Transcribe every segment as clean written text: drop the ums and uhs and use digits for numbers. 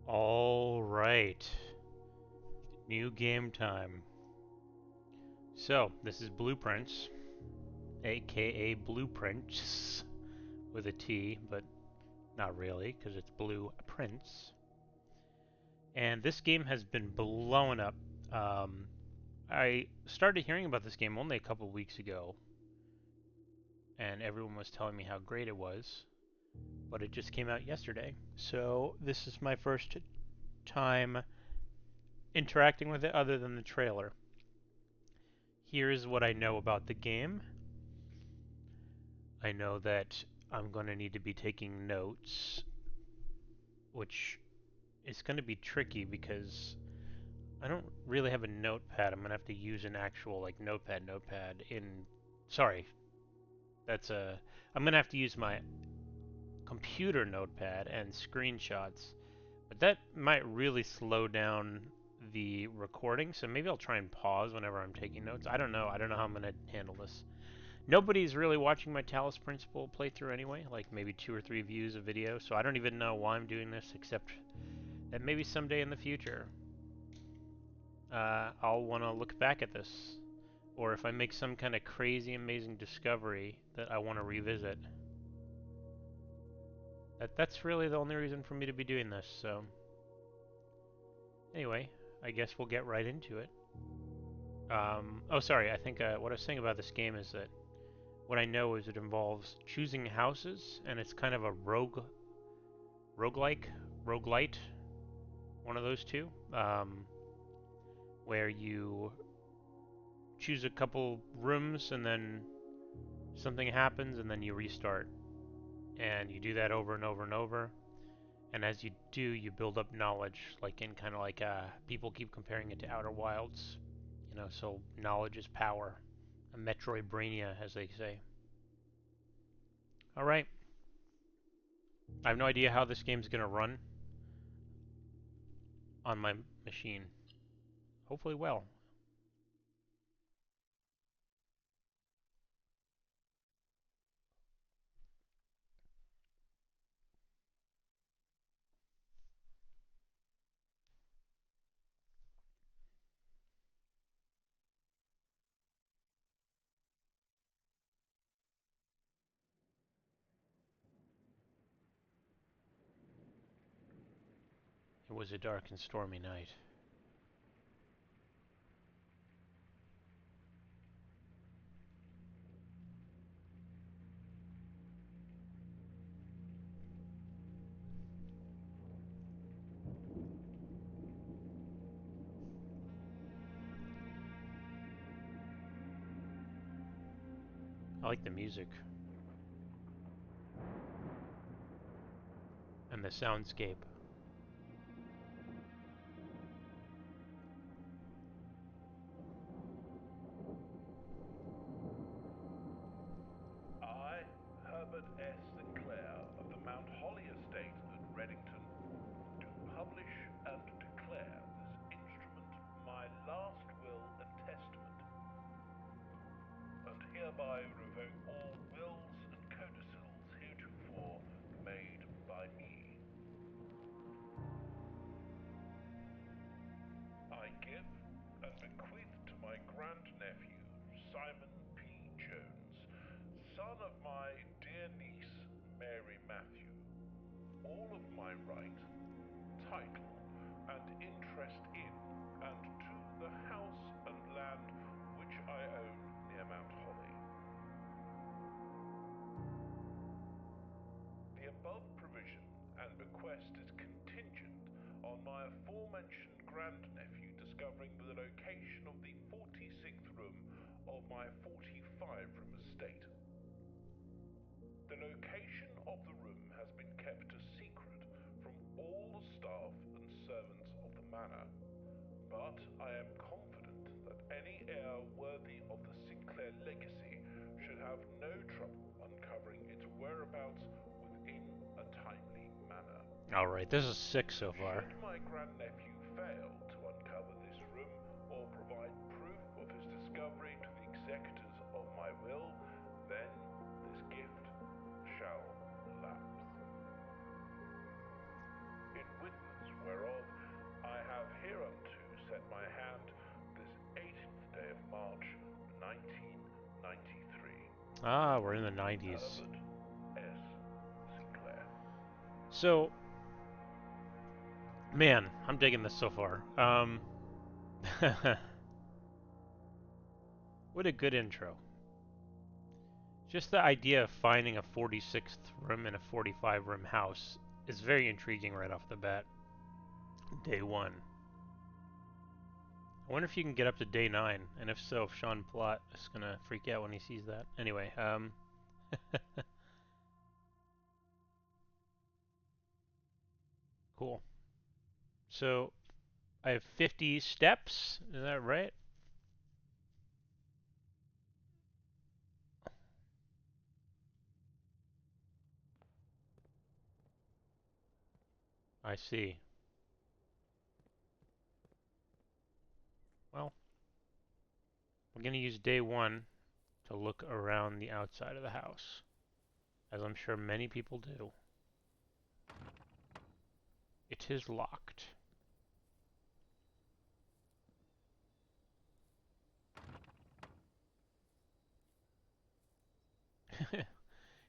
All right, new game time. So, this is Blueprints, aka Blueprints with a T, but not really, because it's Blueprints. And this game has been blowing up. Um, I started hearing about this game only a couple weeks ago, and everyone was telling me how great it was, but it just came out yesterday. So, this is my first time interacting with it other than the trailer. Here's what I know about the game. I know that I'm going to need to be taking notes, which is going to be tricky because I don't really have a notepad. I'm going to have to use an actual like notepad in sorry, that's a I'm going to have to use my computer notepad and screenshots. But that might really slow down the recording, so maybe I'll try and pause whenever I'm taking notes. I don't know. I don't know how I'm going to handle this. Nobody's really watching my Talos Principle playthrough anyway, like maybe 2 or 3 views of video, so I don't even know why I'm doing this, except that maybe someday in the future I'll want to look back at this. Or if I make some kind of crazy amazing discovery that I want to revisit. That's really the only reason for me to be doing this, so anyway, I guess we'll get right into it. Oh sorry, I think what I was saying about this game is that what I know is it involves choosing houses, and it's kind of a roguelike, roguelite, one of those two, where you choose a couple rooms and then something happens and then you restart. And you do that over and over and over. And as you do, you build up knowledge, like in kind of like people keep comparing it to Outer Wilds, so knowledge is power. A Metroidvania, as they say. All right, I have no idea how this game's gonna run on my machine. Hopefully, well. It was a dark and stormy night. I like the music and the soundscape. All right, this is 6 so far. Ah, we're in the 90s. So, man, I'm digging this so far. What a good intro. Just the idea of finding a 46th room in a 45 room house is very intriguing right off the bat. Day 1. I wonder if you can get up to day 9, and if so, if Sean Plott is gonna freak out when he sees that. Anyway, cool. So, I have 50 steps, is that right? I see. Well, we're gonna use day 1 to look around the outside of the house, as I'm sure many people do. It is locked.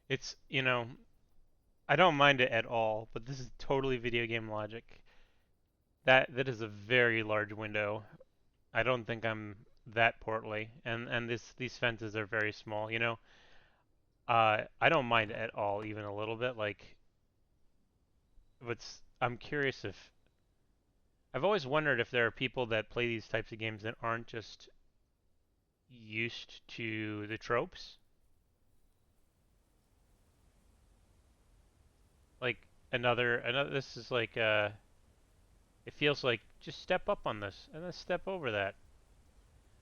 It's, I don't mind it at all, but this is totally video game logic. That is a very large window. I don't think I'm that portly, and these fences are very small. I don't mind it at all, even a little bit. Like, but I'm curious if I've always wondered if there are people that play these types of games that aren't just used to the tropes. Like another. This is like it feels like just step up on this and then step over that.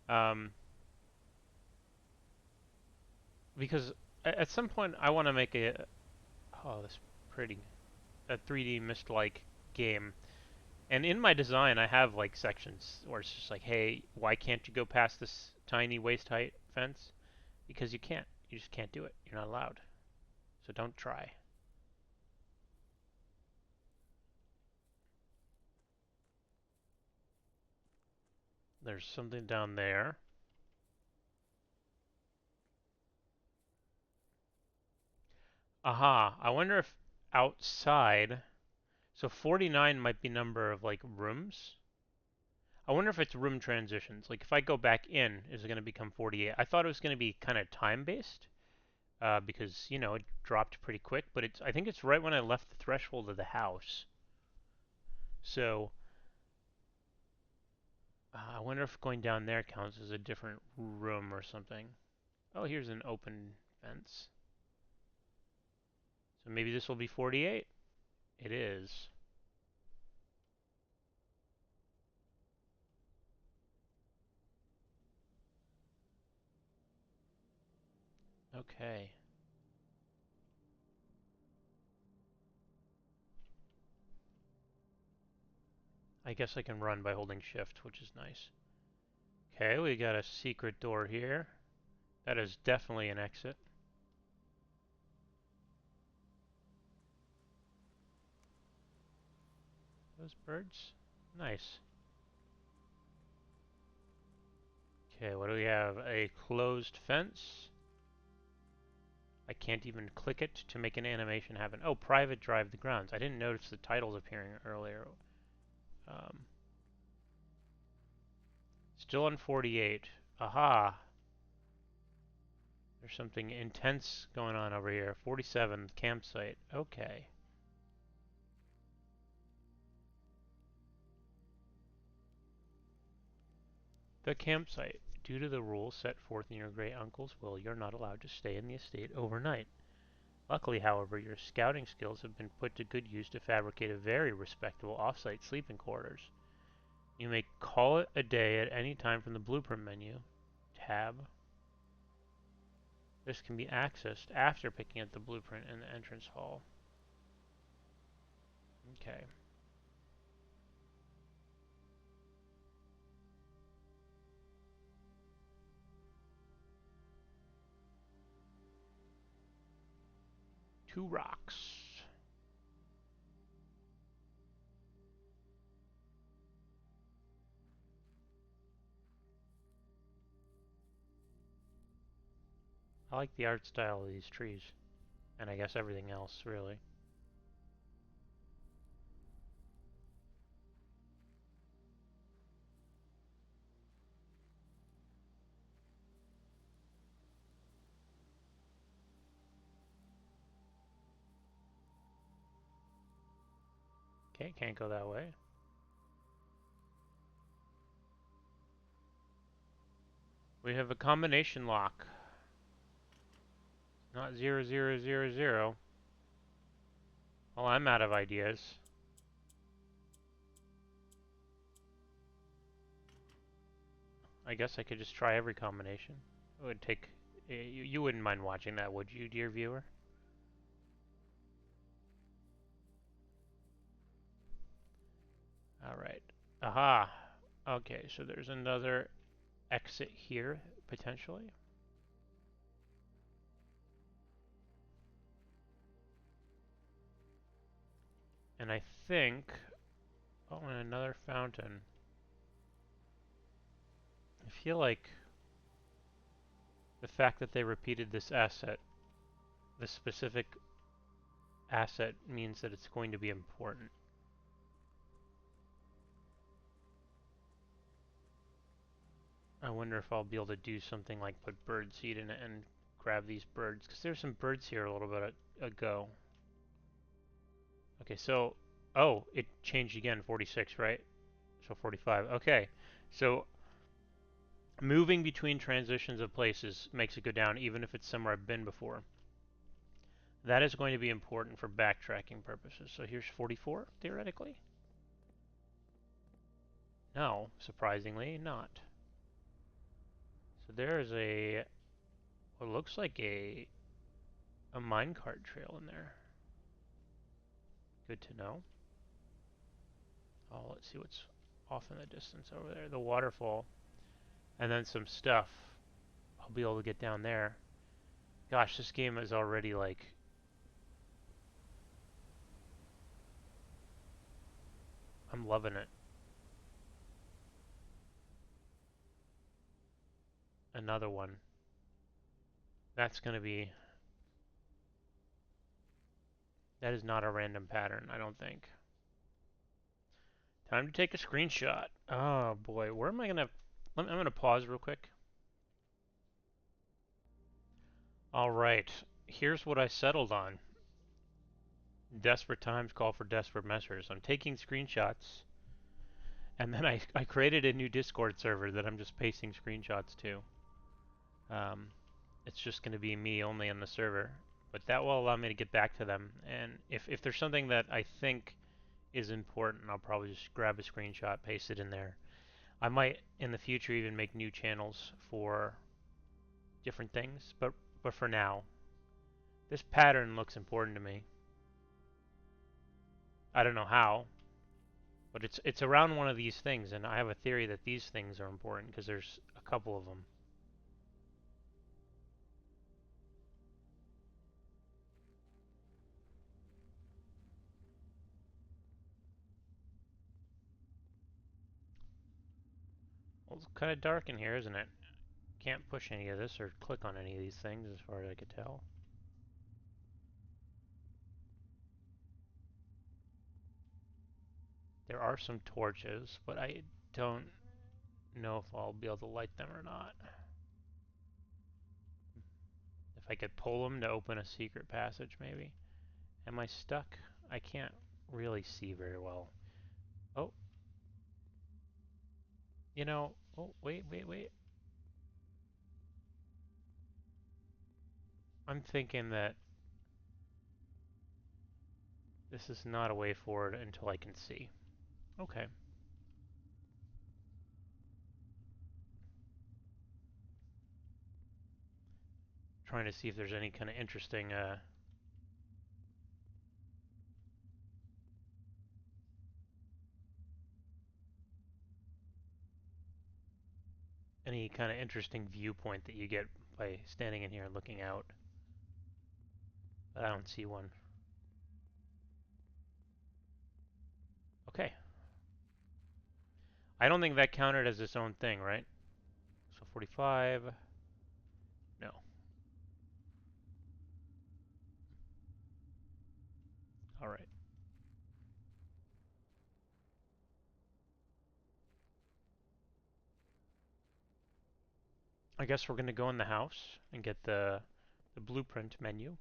Um, because at some point I want to make this pretty a 3D Mist-like game. And in my design, I have like sections where it's just like, hey, why can't you go past this tiny waist height fence? Because you can't. You just can't do it. You're not allowed. So don't try. There's something down there. Aha. I wonder if outside. So 49 might be number of like rooms. I wonder if it's room transitions. Like if I go back in, is it going to become 48? I thought it was going to be kind of time based. Because it dropped pretty quick. But I think it's right when I left the threshold of the house. So I wonder if going down there counts as a different room or something. Oh, here's an open fence. So maybe this will be 48. It is. Okay. I guess I can run by holding shift, which is nice. Okay, we got a secret door here. That is definitely an exit. Those birds? Nice. Okay, what do we have? A closed fence. I can't even click it to make an animation happen. Oh, private drive the grounds. I didn't notice the titles appearing earlier. Um, Still on 48. Aha! There's something intense going on over here. 47, campsite. Okay. The campsite. Due to the rules set forth in your great uncle's will, you're not allowed to stay in the estate overnight. Luckily, however, your scouting skills have been put to good use to fabricate a very respectable off-site sleeping quarters. You may call it a day at any time from the blueprint menu. Tab. This can be accessed after picking up the blueprint in the entrance hall. Okay. Two rocks. I like the art style of these trees. And I guess everything else, really. Okay, can't go that way. We have a combination lock. Not 0000. Well, I'm out of ideas. I guess I could just try every combination. It would take... You wouldn't mind watching that, would you, dear viewer? Alright. Aha! Okay, so there's another exit here, potentially. And I think... Oh, and another fountain. I feel like the fact that they repeated this asset, this specific asset, means that it's going to be important. I wonder if I'll be able to do something like put bird seed in it and grab these birds, because there's some birds here a little bit ago. Okay, so, oh, it changed again, 46, right? So 45, okay. So, moving between transitions of places makes it go down, even if it's somewhere I've been before. That is going to be important for backtracking purposes. So here's 44, theoretically. No, surprisingly not. So there is what looks like a minecart trail in there. Good to know. Oh, let's see what's off in the distance over there. The waterfall. And then some stuff. I'll be able to get down there. Gosh, this game is already like... I'm loving it. Another one. That's going to be... That is not a random pattern, I don't think. Time to take a screenshot. Oh boy, where am I going to... I'm going to pause real quick. Alright, here's what I settled on. Desperate times call for desperate measures. I'm taking screenshots, and then I created a new Discord server that I'm just pasting screenshots to. Um, it's just going to be me only on the server, but that will allow me to get back to them. And if there's something that I think is important, I'll probably just grab a screenshot, paste it in there. I might in the future even make new channels for different things, but for now, this pattern looks important to me. I don't know how, but it's around one of these things, and I have a theory that these things are important because there's a couple of them. Well, it's kind of dark in here, isn't it? Can't push any of this or click on any of these things as far as I could tell. There are some torches, but I don't know if I'll be able to light them or not. If I could pull them to open a secret passage, maybe. Am I stuck? I can't really see very well. Oh. You know, oh, wait. I'm thinking that this is not a way forward until I can see. Okay. Trying to see if there's any kind of interesting, any kind of interesting viewpoint that you get by standing in here and looking out. But I don't see one. Okay. I don't think that counted as its own thing, right? So 45. No. I guess we're gonna go in the house and get the blueprint menu.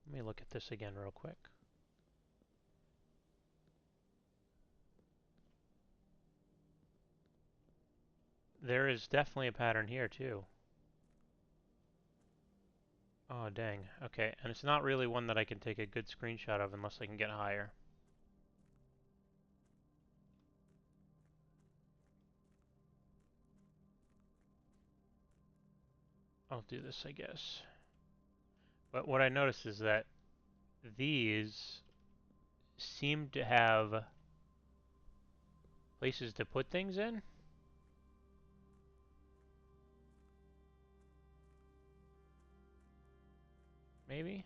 Let me look at this again real quick. There is definitely a pattern here too. Oh dang. Okay, and it's not really one that I can take a good screenshot of unless I can get higher. I'll do this, I guess. But what I noticed is that these seem to have places to put things in. Maybe?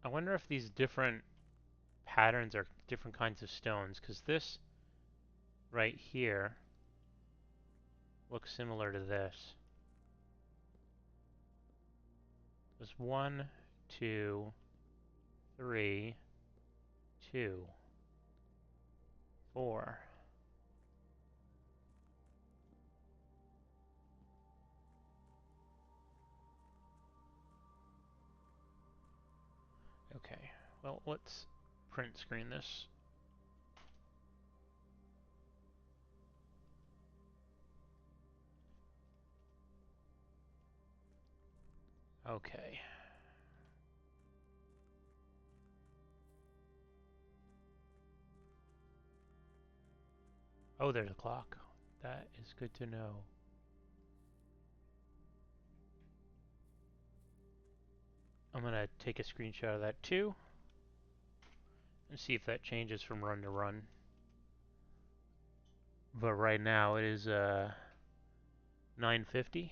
I wonder if these different patterns are different kinds of stones, because this right here looks similar to this. There's 1, 2, 3, 2, 4. Okay, well, let's print screen this. Okay. Oh, there's a clock. That is good to know. I'm going to take a screenshot of that too and see if that changes from run to run. But right now it is 9:50.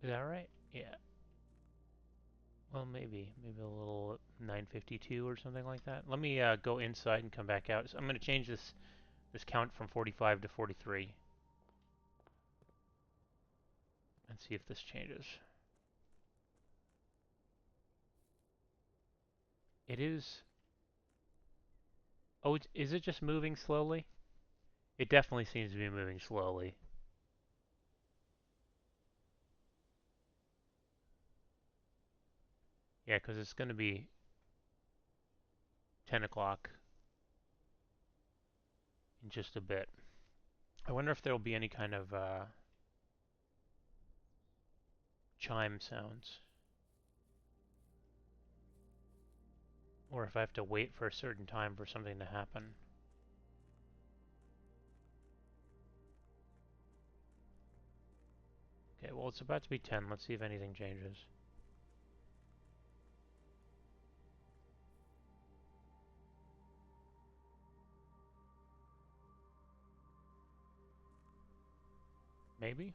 Is that right? Yeah. Well, maybe a little 9:52 or something like that. Let me go inside and come back out. So I'm going to change this count from 45 to 43 and see if this changes. It is. Oh, is it just moving slowly? It definitely seems to be moving slowly. Yeah, because it's going to be 10 o'clock in just a bit. I wonder if there will be any kind of chime sounds. Or if I have to wait for a certain time for something to happen. Okay, well, it's about to be 10. Let's see if anything changes. Maybe?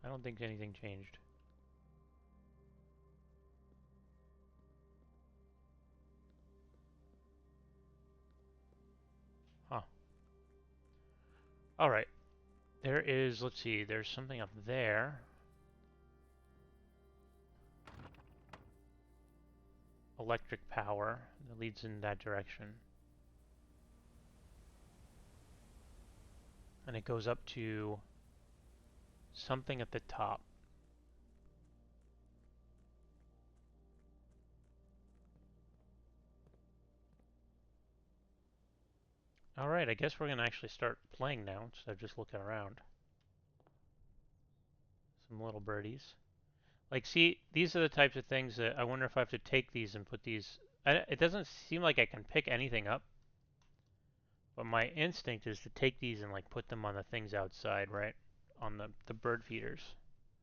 I don't think anything changed. Huh. Alright. There is, let's see, there's something up there. Electric power that leads in that direction. And it goes up to something at the top. Alright, I guess we're going to actually start playing now instead of just looking around. Some little birdies. Like, see, these are the types of things that I wonder if I have to take these and put these... it doesn't seem like I can pick anything up. But my instinct is to take these and, like, put them on the things outside, right? On the bird feeders.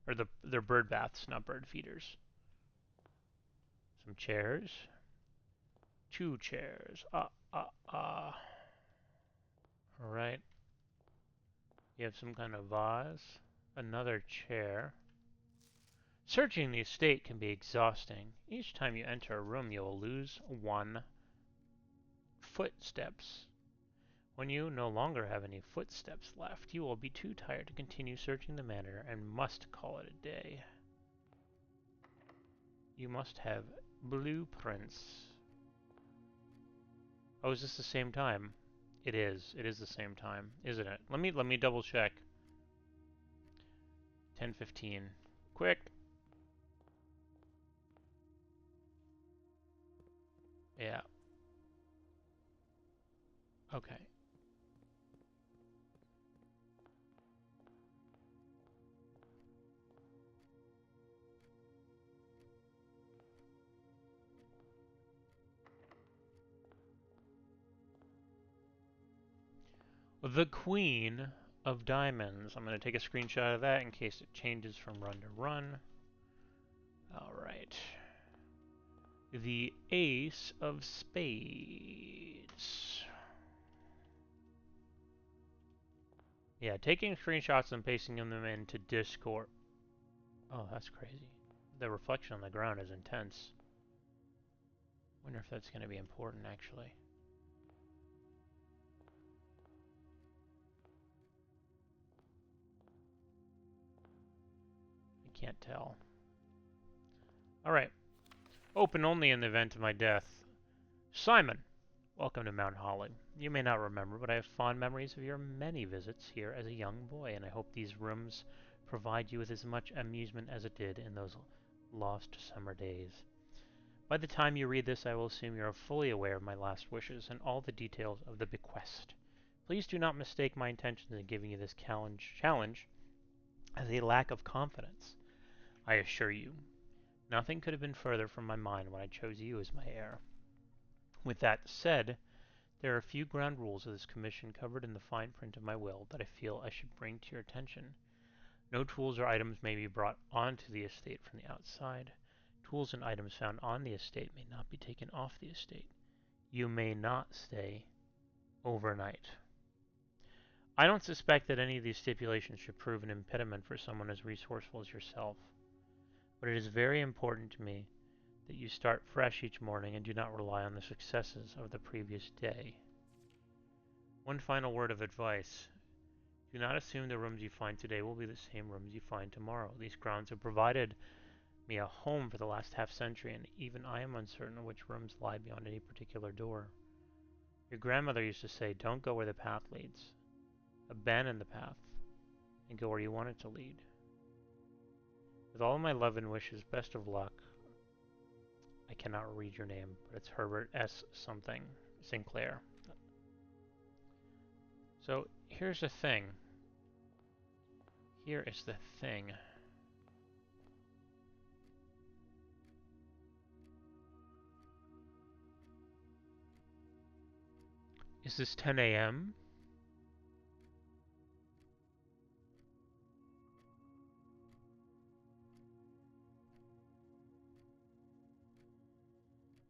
Or they're bird baths, not bird feeders. Some chairs. 2 chairs. Alright. You have some kind of vase. Another chair. Searching the estate can be exhausting. Each time you enter a room, you will lose 1 footsteps. When you no longer have any footsteps left, you will be too tired to continue searching the manor and must call it a day. You must have blueprints. Oh, is this the same time? It is. It is the same time, isn't it? Let me double check. 10:15. Quick. Yeah. Okay. The Queen of Diamonds. I'm going to take a screenshot of that in case it changes from run to run. All right. The Ace of Spades. Yeah, taking screenshots and pasting them into Discord. Oh, that's crazy. The reflection on the ground is intense. Wonder if that's going to be important, actually. I can't tell. Alright. Open only in the event of my death. Simon! Welcome to Mount Holly. You may not remember, but I have fond memories of your many visits here as a young boy, and I hope these rooms provide you with as much amusement as it did in those lost summer days. By the time you read this, I will assume you are fully aware of my last wishes and all the details of the bequest. Please do not mistake my intentions in giving you this challenge as a lack of confidence. I assure you, nothing could have been further from my mind when I chose you as my heir. With that said, there are a few ground rules of this commission covered in the fine print of my will that I feel I should bring to your attention. No tools or items may be brought onto the estate from the outside. Tools and items found on the estate may not be taken off the estate. You may not stay overnight. I don't suspect that any of these stipulations should prove an impediment for someone as resourceful as yourself, but it is very important to me that you start fresh each morning and do not rely on the successes of the previous day. One final word of advice. Do not assume the rooms you find today will be the same rooms you find tomorrow. These grounds have provided me a home for the last half-century, and even I am uncertain which rooms lie beyond any particular door. Your grandmother used to say, don't go where the path leads. Abandon the path, and go where you want it to lead. With all my love and wishes, best of luck. I cannot read your name, but it's Herbert S. something Sinclair. So here's the thing. Here is the thing. Is this 10 a.m.?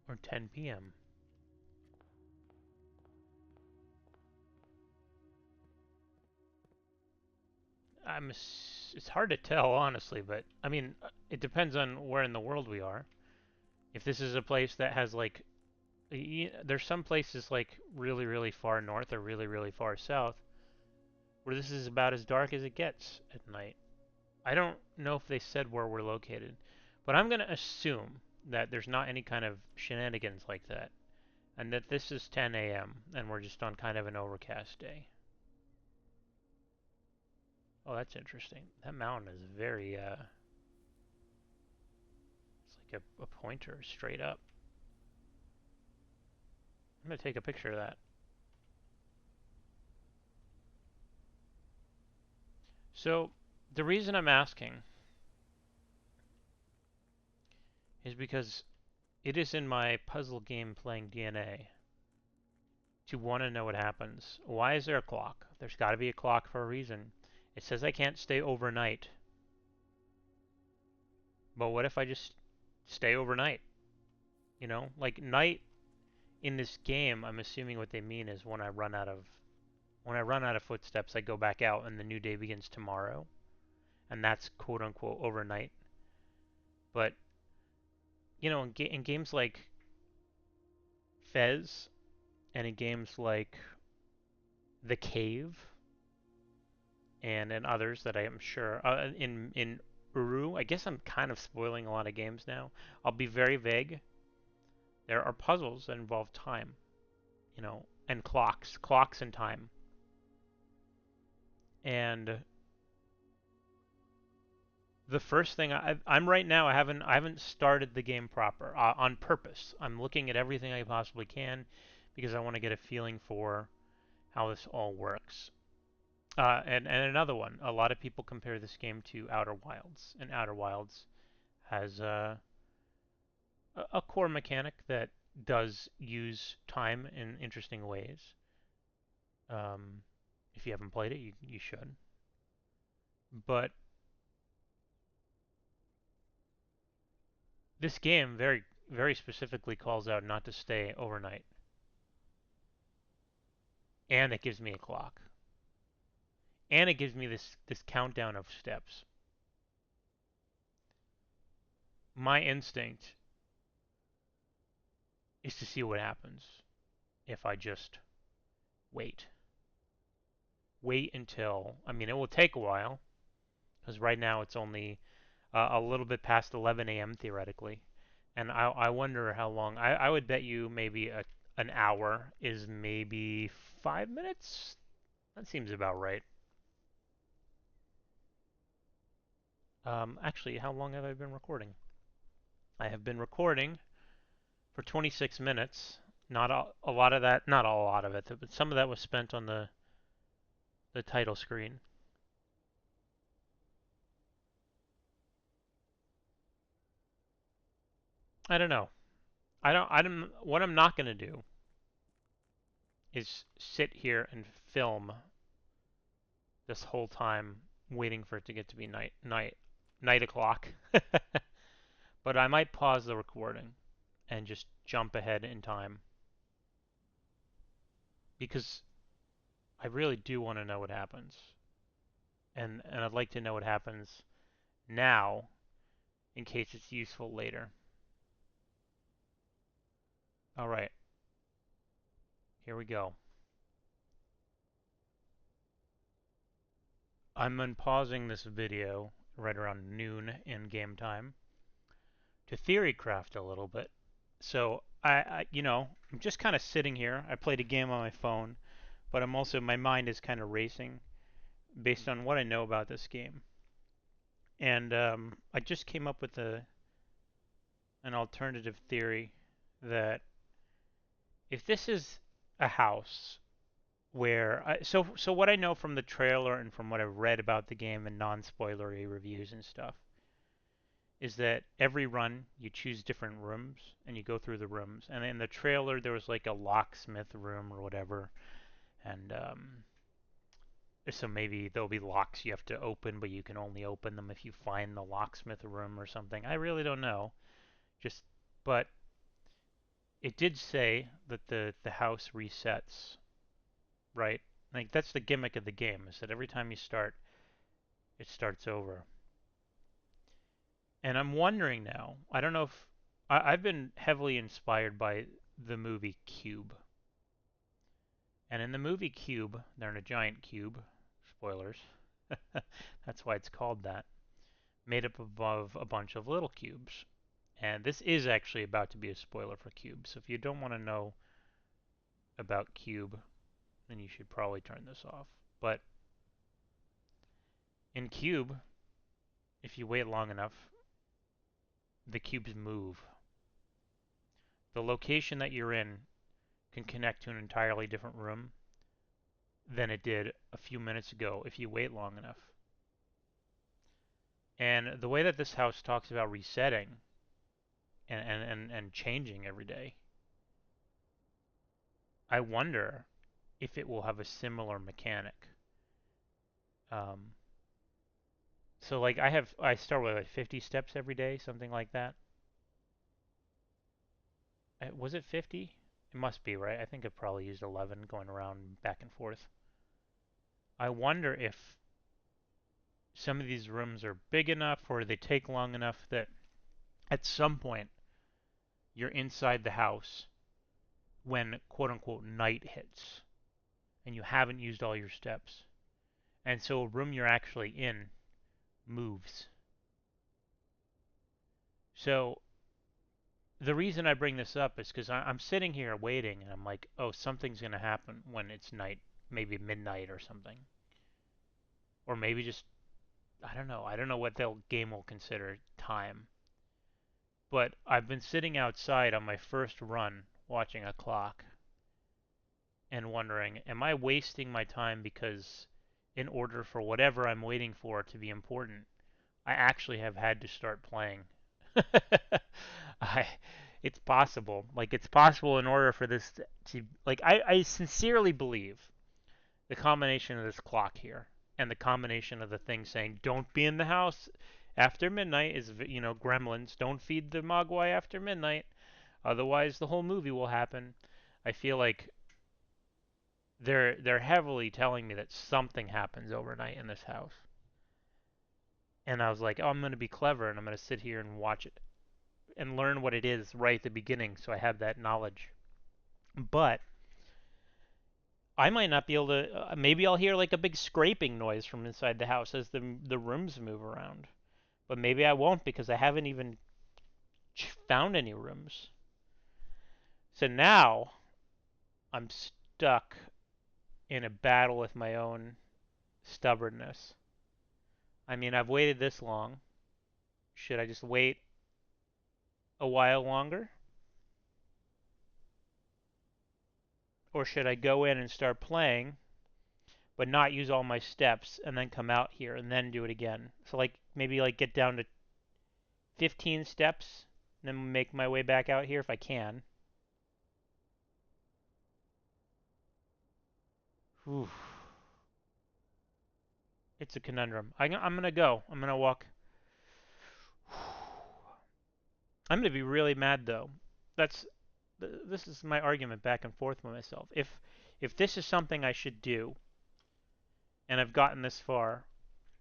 Or 10 p.m.? It's hard to tell, honestly, but I mean, it depends on where in the world we are. If this is a place that has like, there's some places like really, really far north or really, really far south where this is about as dark as it gets at night. I don't know if they said where we're located, but I'm going to assume that there's not any kind of shenanigans like that, and that this is 10 a.m. and we're just on kind of an overcast day. Oh, that's interesting. That mountain is very, it's like a pointer straight up. I'm going to take a picture of that. So, the reason I'm asking is because it is in my puzzle game playing DNA to want to know what happens. Why is there a clock? There's got to be a clock for a reason. It says I can't stay overnight. But what if I just stay overnight? You know, like night in this game, I'm assuming what they mean is when I run out of footsteps, I go back out and the new day begins tomorrow. And that's quote unquote overnight. But you know, in games like Fez and in games like The Cave, and others that I am sure in Uru. I guess I'm kind of spoiling a lot of games now. I'll be very vague. There are puzzles that involve time, and clocks and time. And the first thing I'm right now, I haven't started the game proper on purpose. I'm looking at everything I possibly can because I want to get a feeling for how this all works. And another one, a lot of people compare this game to Outer Wilds, and Outer Wilds has a core mechanic that does use time in interesting ways. Um, if you haven't played it, you should. But this game very specifically calls out not to stay overnight, and it gives me a clock, and it gives me this countdown of steps. My instinct is to see what happens if I just wait. Wait until, I mean, it will take a while, because right now it's only a little bit past 11 a.m. theoretically, and I wonder how long. I would bet you maybe an hour is maybe 5 minutes. That seems about right. Actually, how long have I been recording? I have been recording for 26 minutes. Not a lot of that, not a lot of it, but some of that was spent on the title screen. I don't know. I don't. What I'm not gonna do is sit here and film this whole time waiting for it to get to be night o'clock. But I might pause the recording and just jump ahead in time because I really do want to know what happens. And I'd like to know what happens now in case it's useful later. All right, here we go. I'm unpausing this video right around noon in game time to theory craft a little bit. So I'm just kind of sitting here. I played a game on my phone, but my mind is kind of racing based on what I know about this game. And I just came up with an alternative theory that if this is a house so what I know from the trailer and from what I've read about the game and non-spoilery reviews and stuff is that every run you choose different rooms and you go through the rooms. And in the trailer there was like a locksmith room or whatever, and so maybe there'll be locks you have to open, but you can only open them if you find the locksmith room or something. I really don't know. Just but it did say that the house resets, right? Like that's the gimmick of the game is that every time you start, it starts over. And I'm wondering now. I don't know if I've been heavily inspired by the movie Cube. And in the movie Cube, they're in a giant cube. Spoilers. That's why it's called that. Made up of a bunch of little cubes. And this is actually about to be a spoiler for Cube. So if you don't want to know about Cube, then you should probably turn this off. But in Cube, if you wait long enough, the cubes move. The location that you're in can connect to an entirely different room than it did a few minutes ago if you wait long enough. And the way that this house talks about resetting and changing every day, I wonder if it will have a similar mechanic. Um, so like I start with like 50 steps every day, something like that. Was it 50? It must be, right? I think I probably used 11 going around back and forth. I wonder if some of these rooms are big enough or they take long enough that at some point you're inside the house when quote unquote night hits. and you haven't used all your steps. And so a room you're actually in moves. So the reason I bring this up is because I'm sitting here waiting and I'm like, oh, something's going to happen when it's night, maybe midnight or something. Or maybe just, I don't know. I don't know what the game will consider time. But I've been sitting outside on my first run watching a clock and wondering, am I wasting my time because in order for whatever I'm waiting for to be important, I actually have had to start playing. I, it's possible. Like it's possible in order for this to like I sincerely believe the combination of this clock here and the combination of the thing saying don't be in the house after midnight is gremlins don't feed the mogwai after midnight otherwise the whole movie will happen. I feel like they're heavily telling me that something happens overnight in this house. And I was like, oh, I'm going to be clever and I'm going to sit here and watch it and learn what it is right at the beginning so I have that knowledge. But I might not be able to. Maybe I'll hear like a big scraping noise from inside the house as the rooms move around. But maybe I won't because I haven't even found any rooms. So now I'm stuck in a battle with my own stubbornness. I mean, I've waited this long. Should I just wait a while longer? Or should I go in and start playing, but not use all my steps and then come out here and then do it again? So like maybe like get down to 15 steps and then make my way back out here if I can. Whew. It's a conundrum. I'm gonna go. I'm gonna walk. I'm gonna be really mad though. That's this is my argument back and forth with myself. If this is something I should do and I've gotten this far,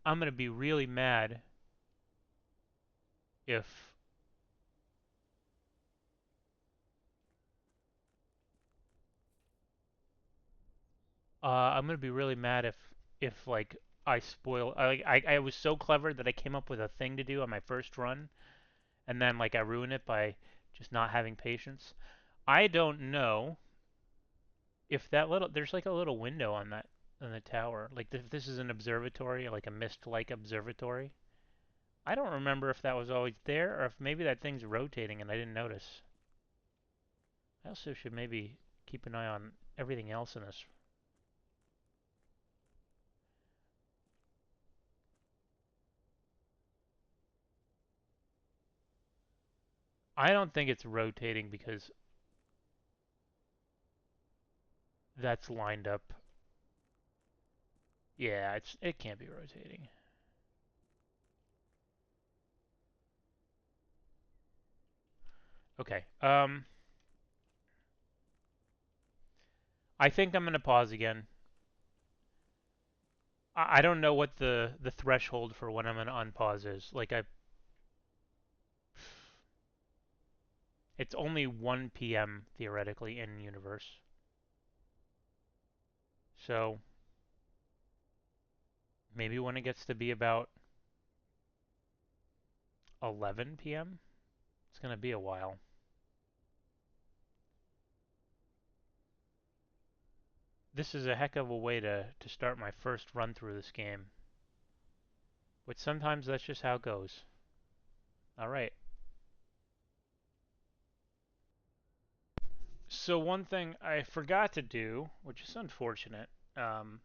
I'm gonna be really mad if I'm gonna be really mad if like I spoil. I was so clever that I came up with a thing to do on my first run, and then like I ruin it by just not having patience. I don't know if that little there's like a little window on the tower. Like if this is an observatory, like a mist-like observatory. I don't remember if that was always there or if maybe that thing's rotating and I didn't notice. I also should maybe keep an eye on everything else in this. I don't think it's rotating because that's lined up. Yeah, it can't be rotating. Okay. I think I'm gonna pause again. I don't know what the threshold for when I'm gonna unpause is. Like it's only 1 p.m. theoretically in universe. So maybe when it gets to be about 11 p.m., it's gonna be a while. This is a heck of a way to start my first run through this game. But sometimes that's just how it goes. Alright. So one thing I forgot to do, which is unfortunate, um,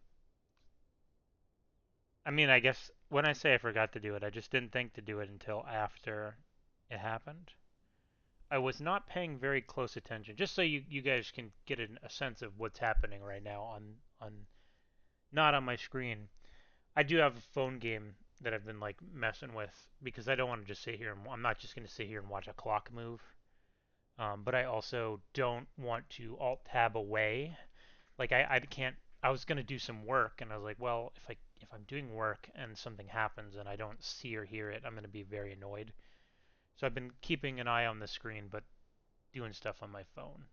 I mean, I guess when I say I forgot to do it, I just didn't think to do it until after it happened. I was not paying very close attention, just so you guys can get a sense of what's happening right now on not on my screen. I do have a phone game that I've been like messing with because I don't want to just sit here and I'm not just going to sit here and watch a clock move. But I also don't want to alt tab away. Like I can't. I was going to do some work and I was like, well, if I'm doing work and something happens and I don't see or hear it, I'm going to be very annoyed. So I've been keeping an eye on the screen, but doing stuff on my phone.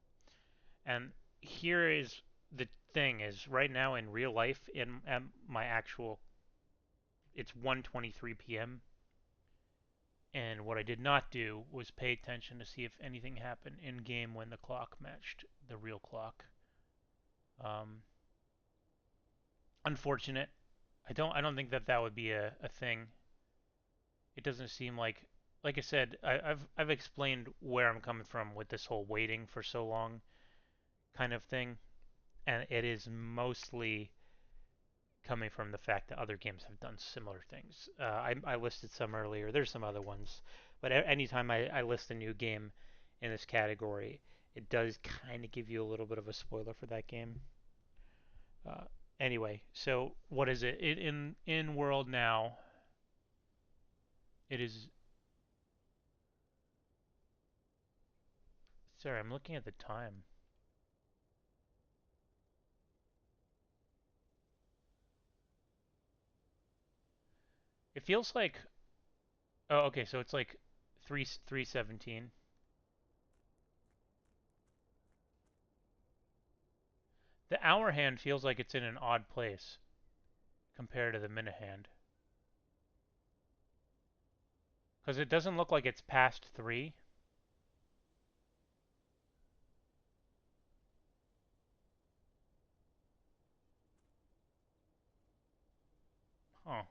And here is the thing is, right now in real life, in at my actual, it's 1:23 p.m. And what I did not do was pay attention to see if anything happened in game when the clock matched the real clock. Um, Unfortunate. I don't think that that would be a thing. It doesn't seem like I said, I've explained where I'm coming from with this whole waiting for so long kind of thing, and it is mostly coming from the fact that other games have done similar things. I listed some earlier. There's some other ones, but anytime I list a new game in this category, it does kind of give you a little bit of a spoiler for that game. Uh, anyway, so what is it? In world now, it is. Sorry, I'm looking at the time. It feels like. Oh, okay. So it's like 3:17. The hour hand feels like it's in an odd place compared to the minute hand, because it doesn't look like it's past 3. Huh.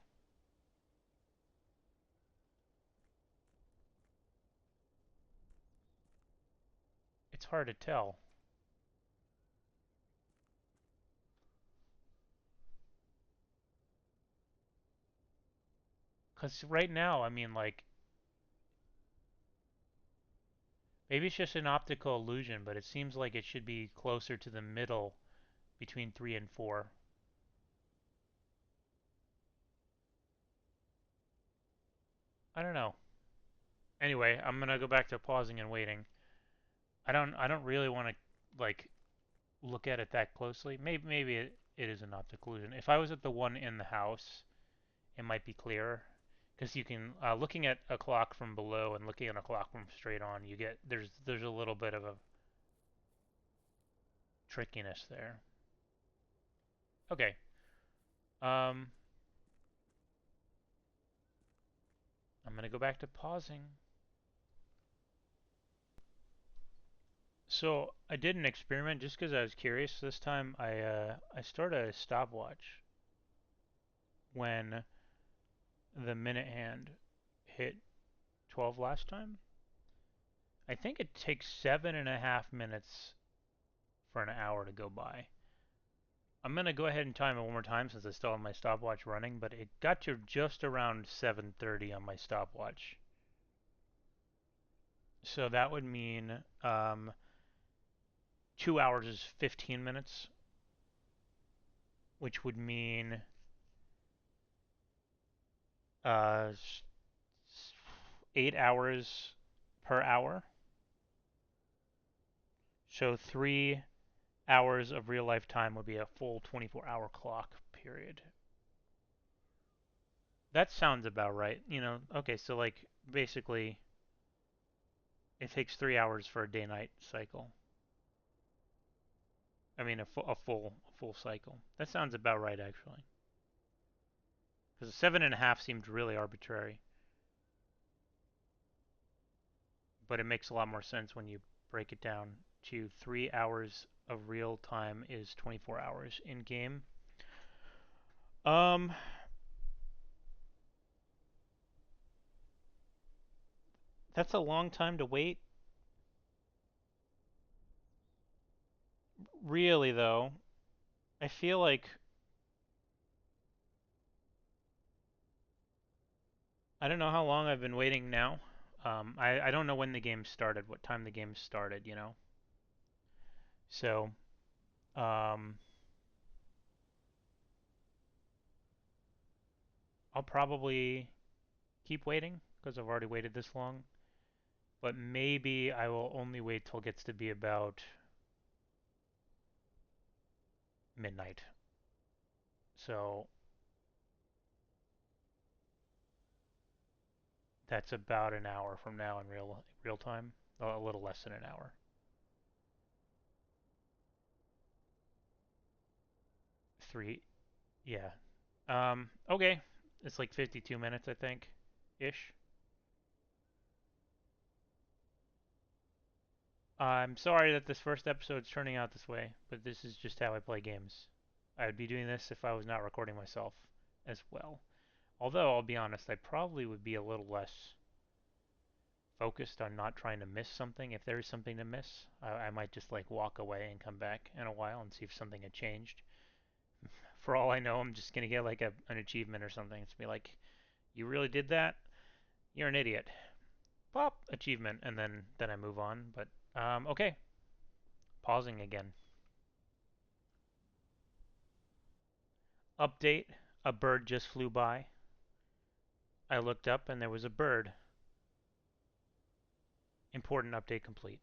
It's hard to tell. Because right now, I mean, like, maybe it's just an optical illusion, but it seems like it should be closer to the middle between 3 and 4. I don't know. Anyway, I'm gonna go back to pausing and waiting. I don't really want to like look at it that closely. Maybe it is an optical illusion. If I was at the one in the house, it might be clearer because you can looking at a clock from below and looking at a clock from straight on, you get there's a little bit of a trickiness there. Okay. Um, I'm gonna go back to pausing. So I did an experiment just because I was curious. This time I started a stopwatch when the minute hand hit 12 last time. I think it takes 7.5 minutes for an hour to go by. I'm gonna go ahead and time it one more time since I still have my stopwatch running, but it got to just around 7:30 on my stopwatch. So that would mean 2 hours is 15 minutes, which would mean uh, 8 hours per hour. So 3 hours of real life time would be a full 24-hour clock period. That sounds about right. Okay, so like basically it takes 3 hours for a day-night cycle. I mean a full cycle. That sounds about right actually. Because 7.5 seemed really arbitrary, but it makes a lot more sense when you break it down to 3 hours of real time is 24 hours in game. Um, that's a long time to wait. Really though, I feel like I don't know how long I've been waiting now. I don't know when the game started, what time the game started. So, um, I'll probably keep waiting because I've already waited this long. But maybe I will only wait till it gets to be about midnight. So that's about an hour from now in real time, a little less than an hour. 3. Yeah. Okay. It's like 52 minutes, I think, ish. I'm sorry that this first episode's turning out this way, but this is just how I play games. I would be doing this if I was not recording myself as well. Although, I'll be honest, I probably would be a little less focused on not trying to miss something. If there is something to miss, I might just like walk away and come back in a while and see if something had changed. For all I know, I'm just gonna get like an achievement or something. It's be like, you really did that? You're an idiot. Pop, achievement, and then I move on. But okay, pausing again. Update: a bird just flew by. I looked up and there was a bird. Important update complete.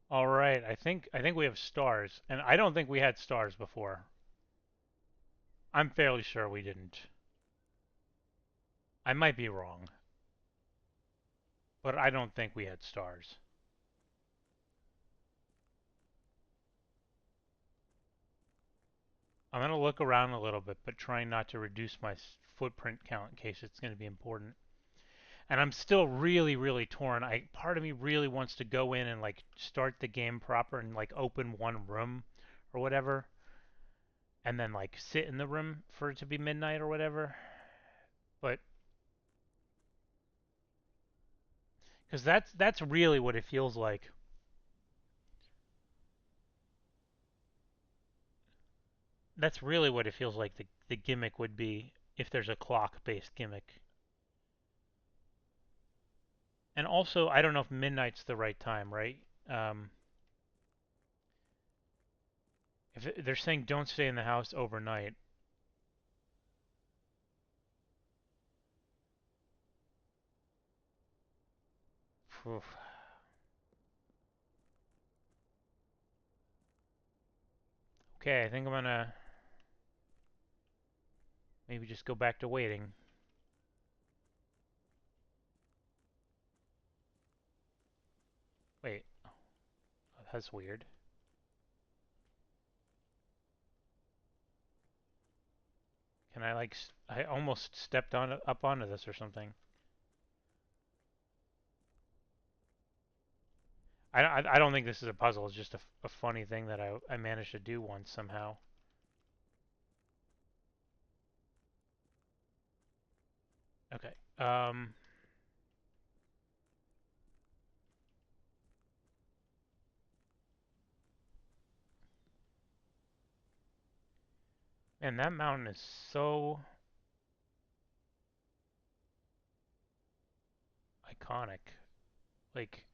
All right, I think we have stars, and I don't think we had stars before. I'm fairly sure we didn't. I might be wrong, but I don't think we had stars. I'm gonna look around a little bit, but trying not to reduce my footprint count in case it's gonna be important. And I'm still really, really torn. Part of me really wants to go in and like start the game proper and like open one room or whatever, and then like sit in the room for it to be midnight or whatever. But because that's really what it feels like. That's really what it feels like the gimmick would be if there's a clock-based gimmick. And also, I don't know if midnight's the right time, right? Um, if they're saying don't stay in the house overnight, phew. Okay, I think I'm gonna maybe just go back to waiting. Wait, that's weird. Can I like? I almost stepped on up onto this or something. I don't think this is a puzzle. It's just a funny thing that I managed to do once somehow. Okay. And that mountain is so iconic. Like,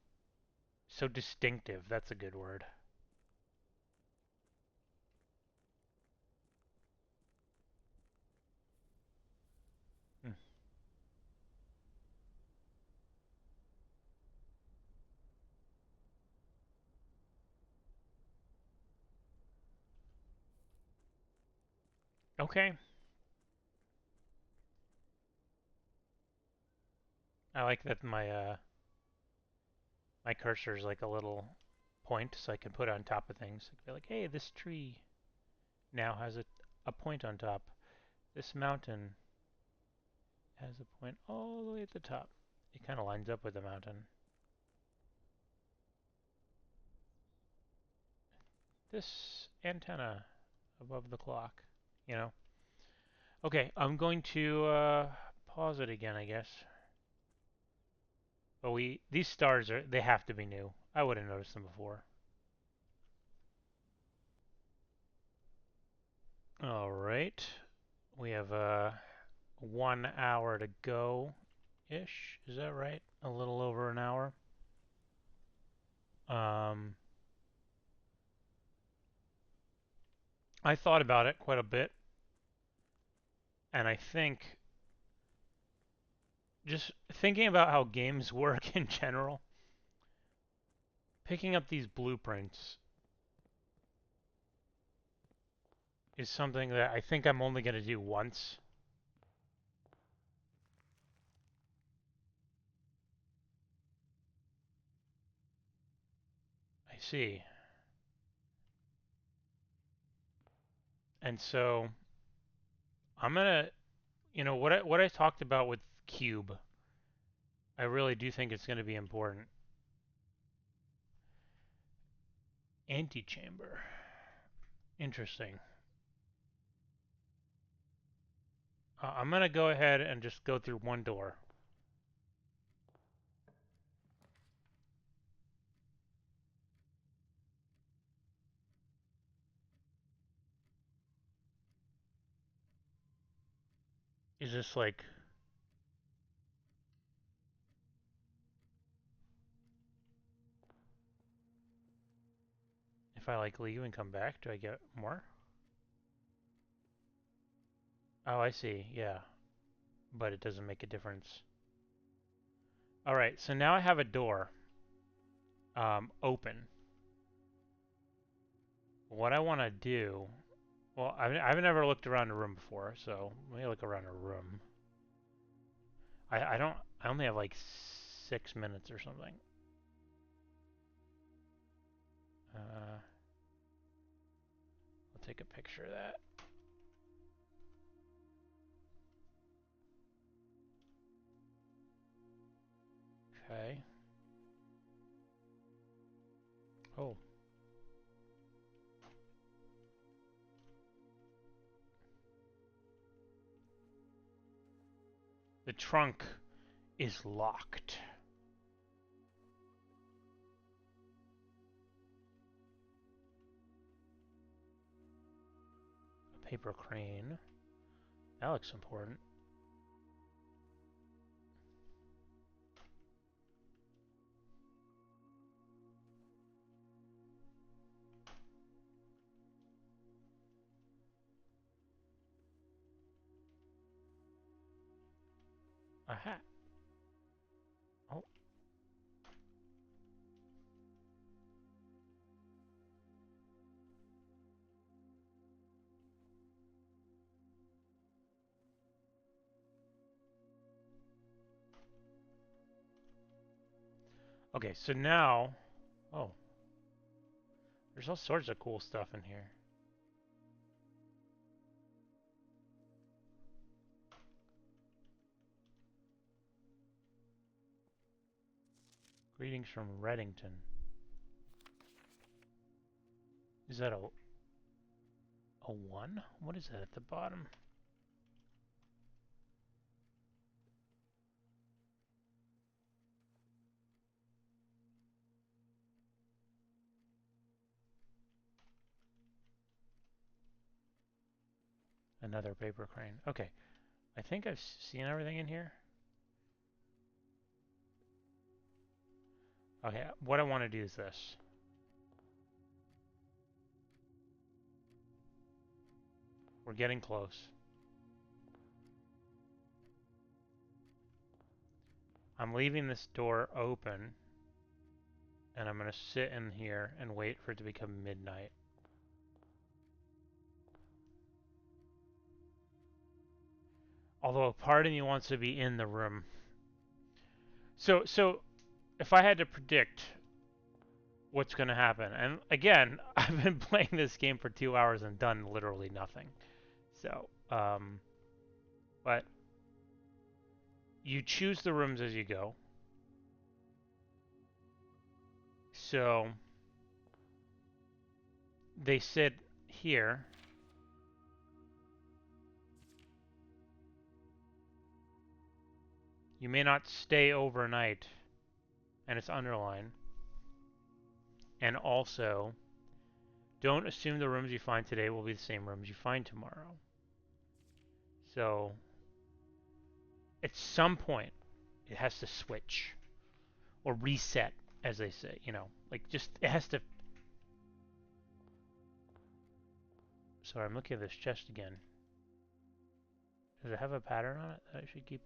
so distinctive. That's a good word. Hmm. Okay. I like that my cursor is like a little point, so I can put it on top of things. I can be like, hey, this tree now has a point on top. This mountain has a point all the way at the top. It kind of lines up with the mountain. This antenna above the clock, you know. Okay, I'm going to pause it again, I guess. But these stars they have to be new. I would have noticed them before. All right, we have 1 hour to go, ish. Is that right? A little over an hour. Um, I thought about it quite a bit, and I think just thinking about how games work in general, picking up these blueprints is something that I think I'm only going to do once. I see. And so I'm gonna, what I talked about with cube, I really do think it's gonna be important. Antechamber. Interesting. I'm gonna go ahead and just go through one door. Is this like, if I like leave and come back, do I get more? Oh, I see. Yeah, but it doesn't make a difference. All right, so now I have a door open. What I want to do, well, I've never looked around a room before, so let me look around a room. I only have like 6 minutes or something. I'll take a picture of that. Okay. Oh. The trunk is locked. A paper crane. That looks important. A hat. Oh. Okay, so now, oh, there's all sorts of cool stuff in here. Greetings from Reddington. Is that a one? What is that at the bottom? Another paper crane. Okay, I think I've seen everything in here. Okay, what I want to do is this. We're getting close. I'm leaving this door open, and I'm going to sit in here and wait for it to become midnight. Although a part of me wants to be in the room. So if I had to predict what's going to happen, and again, I've been playing this game for 2 hours and done literally nothing. So, but you choose the rooms as you go. So they sit here. You may not stay overnight, and it's underlined. And also, don't assume the rooms you find today will be the same rooms you find tomorrow. So, at some point, it has to switch or reset, as they say. Like just it has to. Sorry, I'm looking at this chest again. Does it have a pattern on it that I should keep?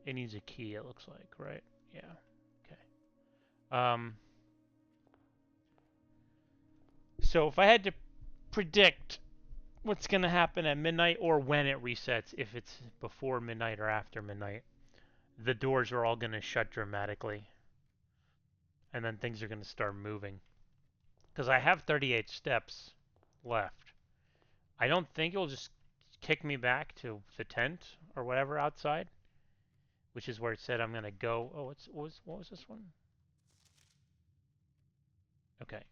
It needs a key. It looks like, right? Yeah. Okay. So if I had to predict what's going to happen at midnight or when it resets, if it's before midnight or after midnight, the doors are all going to shut dramatically, and then things are going to start moving. Because I have 38 steps left. I don't think it'll just kick me back to the tent or whatever outside, which is where it said I'm gonna go. Oh, what was this one? Okay.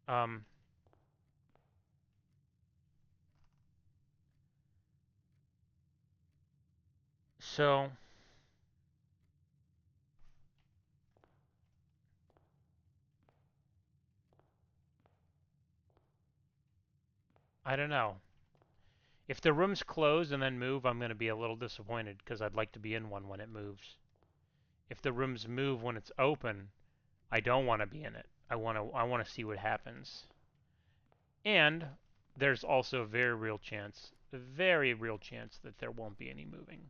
Um. So I don't know. If the room's closed and then move, I'm gonna be a little disappointed because I'd like to be in one when it moves. If the rooms move when it's open, I don't want to be in it. I want to see what happens. And there's also a very real chance that there won't be any moving.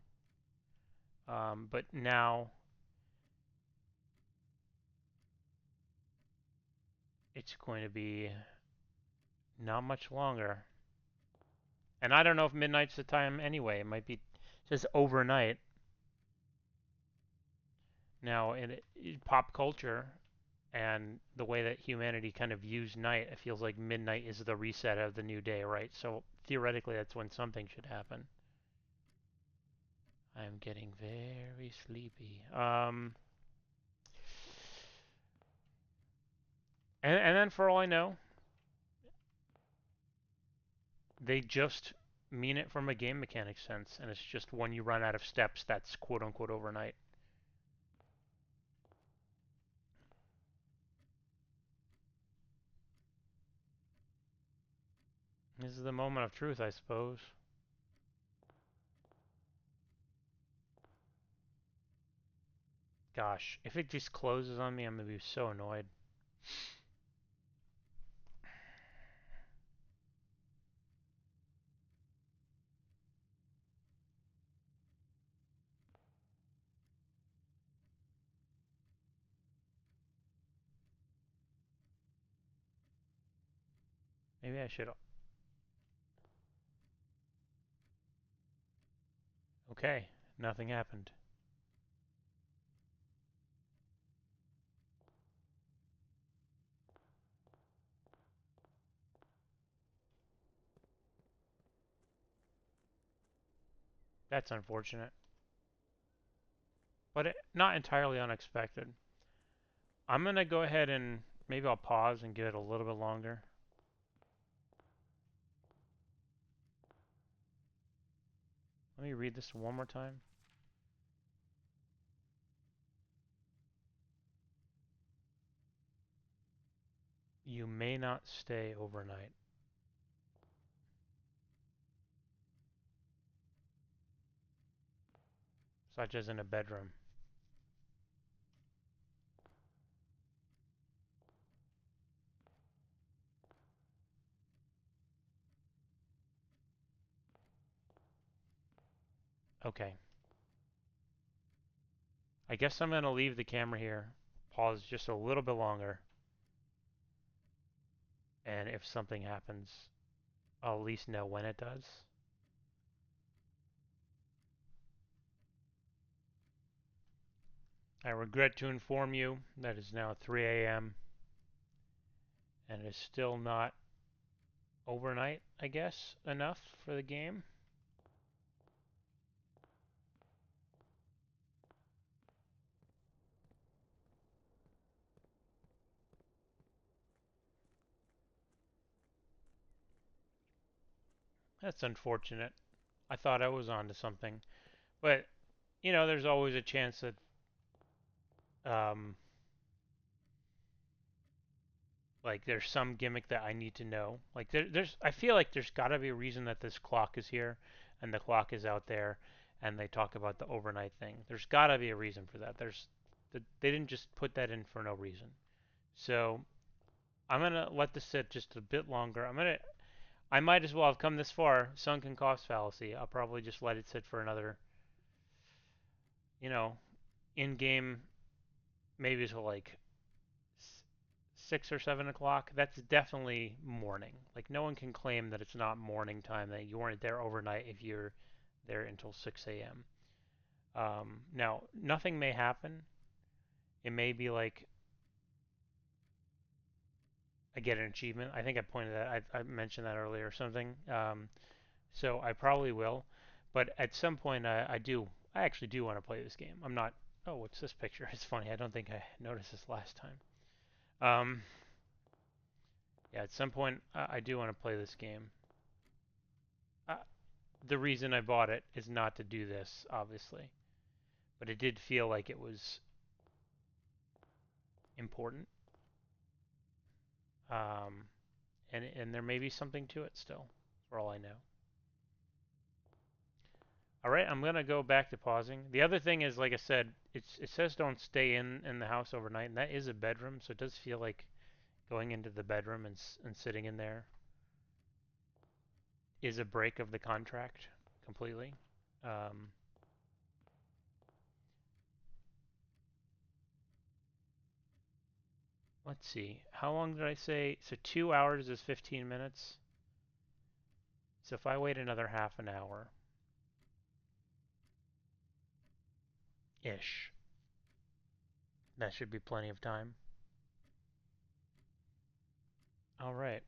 But now it's going to be not much longer. And I don't know if midnight's the time anyway. It might be just overnight. Now, in pop culture and the way that humanity kind of views night, it feels like midnight is the reset of the new day, right? So theoretically, that's when something should happen. I'm getting very sleepy. And then for all I know, they just mean it from a game mechanic sense, and it's just when you run out of steps, that's quote unquote overnight. This is the moment of truth, I suppose. Gosh, if it just closes on me, I'm gonna be so annoyed. Maybe I should. Okay, nothing happened. That's unfortunate, but not entirely unexpected. I'm gonna go ahead and maybe I'll pause and give it a little bit longer. Let me read this one more time. You may not stay overnight, such as in a bedroom. Okay. I guess I'm gonna leave the camera here, pause just a little bit longer, and if something happens, I'll at least know when it does. I regret to inform you that it's now 3 a.m. and it is still not overnight, I guess, enough for the game. That's unfortunate. I thought I was onto something, but there's always a chance that um, like there's some gimmick that I need to know. Like I feel like there's got to be a reason that this clock is here and the clock is out there, and they talk about the overnight thing. There's got to be a reason for that. They didn't just put that in for no reason. So I'm gonna let this sit just a bit longer. I might as well have come this far. Sunken cost fallacy. I'll probably just let it sit for another, you know, in game maybe till like 6 or 7 o'clock. That's definitely morning. Like no one can claim that it's not morning time, that you weren't there overnight if you're there until 6 a.m. Now nothing may happen. It may be like I get an achievement. I think I pointed that. I mentioned that earlier or something. So I probably will, but at some point I do. I actually do want to play this game. I'm not. Oh, what's this picture? It's funny. I don't think I noticed this last time. Um, yeah, at some point I do want to play this game. Uh, the reason I bought it is not to do this, obviously, but it did feel like it was important. Um, and there may be something to it still, for all I know. All right, I'm gonna go back to pausing. The other thing is, like I said, it says don't stay in the house overnight, and that is a bedroom, so it does feel like going into the bedroom and sitting in there is a break of the contract completely. Um, let's see, how long did I say? So 2 hours is 15 minutes. So if I wait another half an hour ish, that should be plenty of time. All right.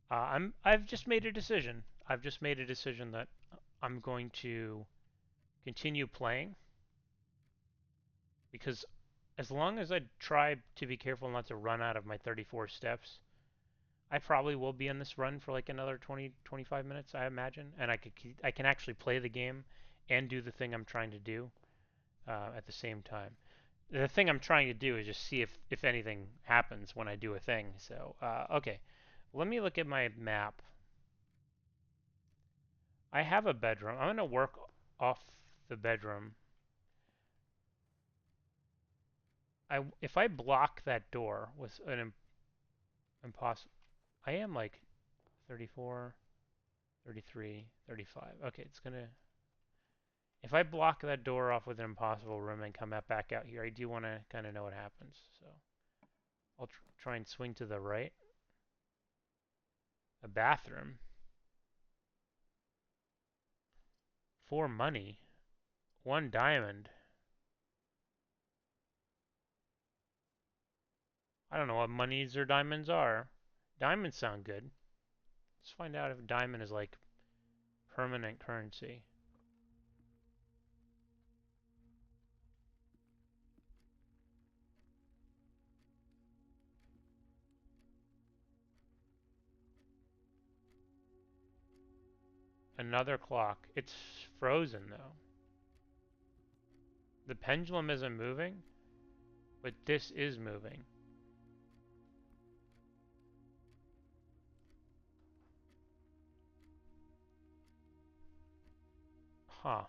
I've just made a decision. I've just made a decision that I'm going to continue playing because as long as I try to be careful not to run out of my 34 steps, I probably will be on this run for like another 20 25 minutes, I imagine, and I can actually play the game and do the thing I'm trying to do at the same time. The thing I'm trying to do is just see if anything happens when I do a thing. So okay, let me look at my map. I have a bedroom. I'm gonna work off the bedroom. If I block that door with an impossible, I am like 34, 33, 35. Okay, it's gonna. If I block that door off with an impossible room and come back out here, I do want to kind of know what happens. So I'll try and swing to the right. A bathroom for money. 1 diamond. I don't know what monies or diamonds are. Diamonds sound good. Let's find out if diamond is like permanent currency. Another clock. It's frozen though. The pendulum isn't moving, but this is moving. Huh.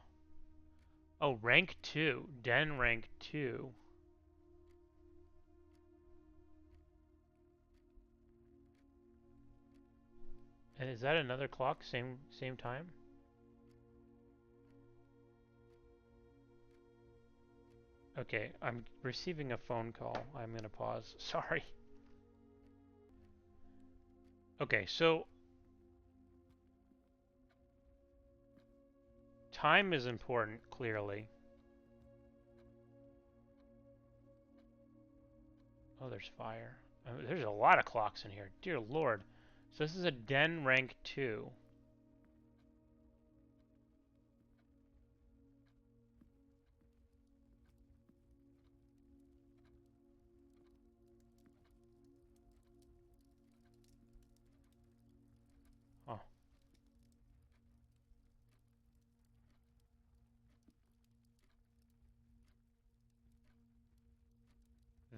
Oh, rank 2. Den rank 2. And is that another clock? Same time? Okay, I'm receiving a phone call. I'm gonna pause. Sorry. Okay, so time is important, clearly. Oh, there's fire. There's a lot of clocks in here. Dear Lord. So this is a den rank 2. Oh,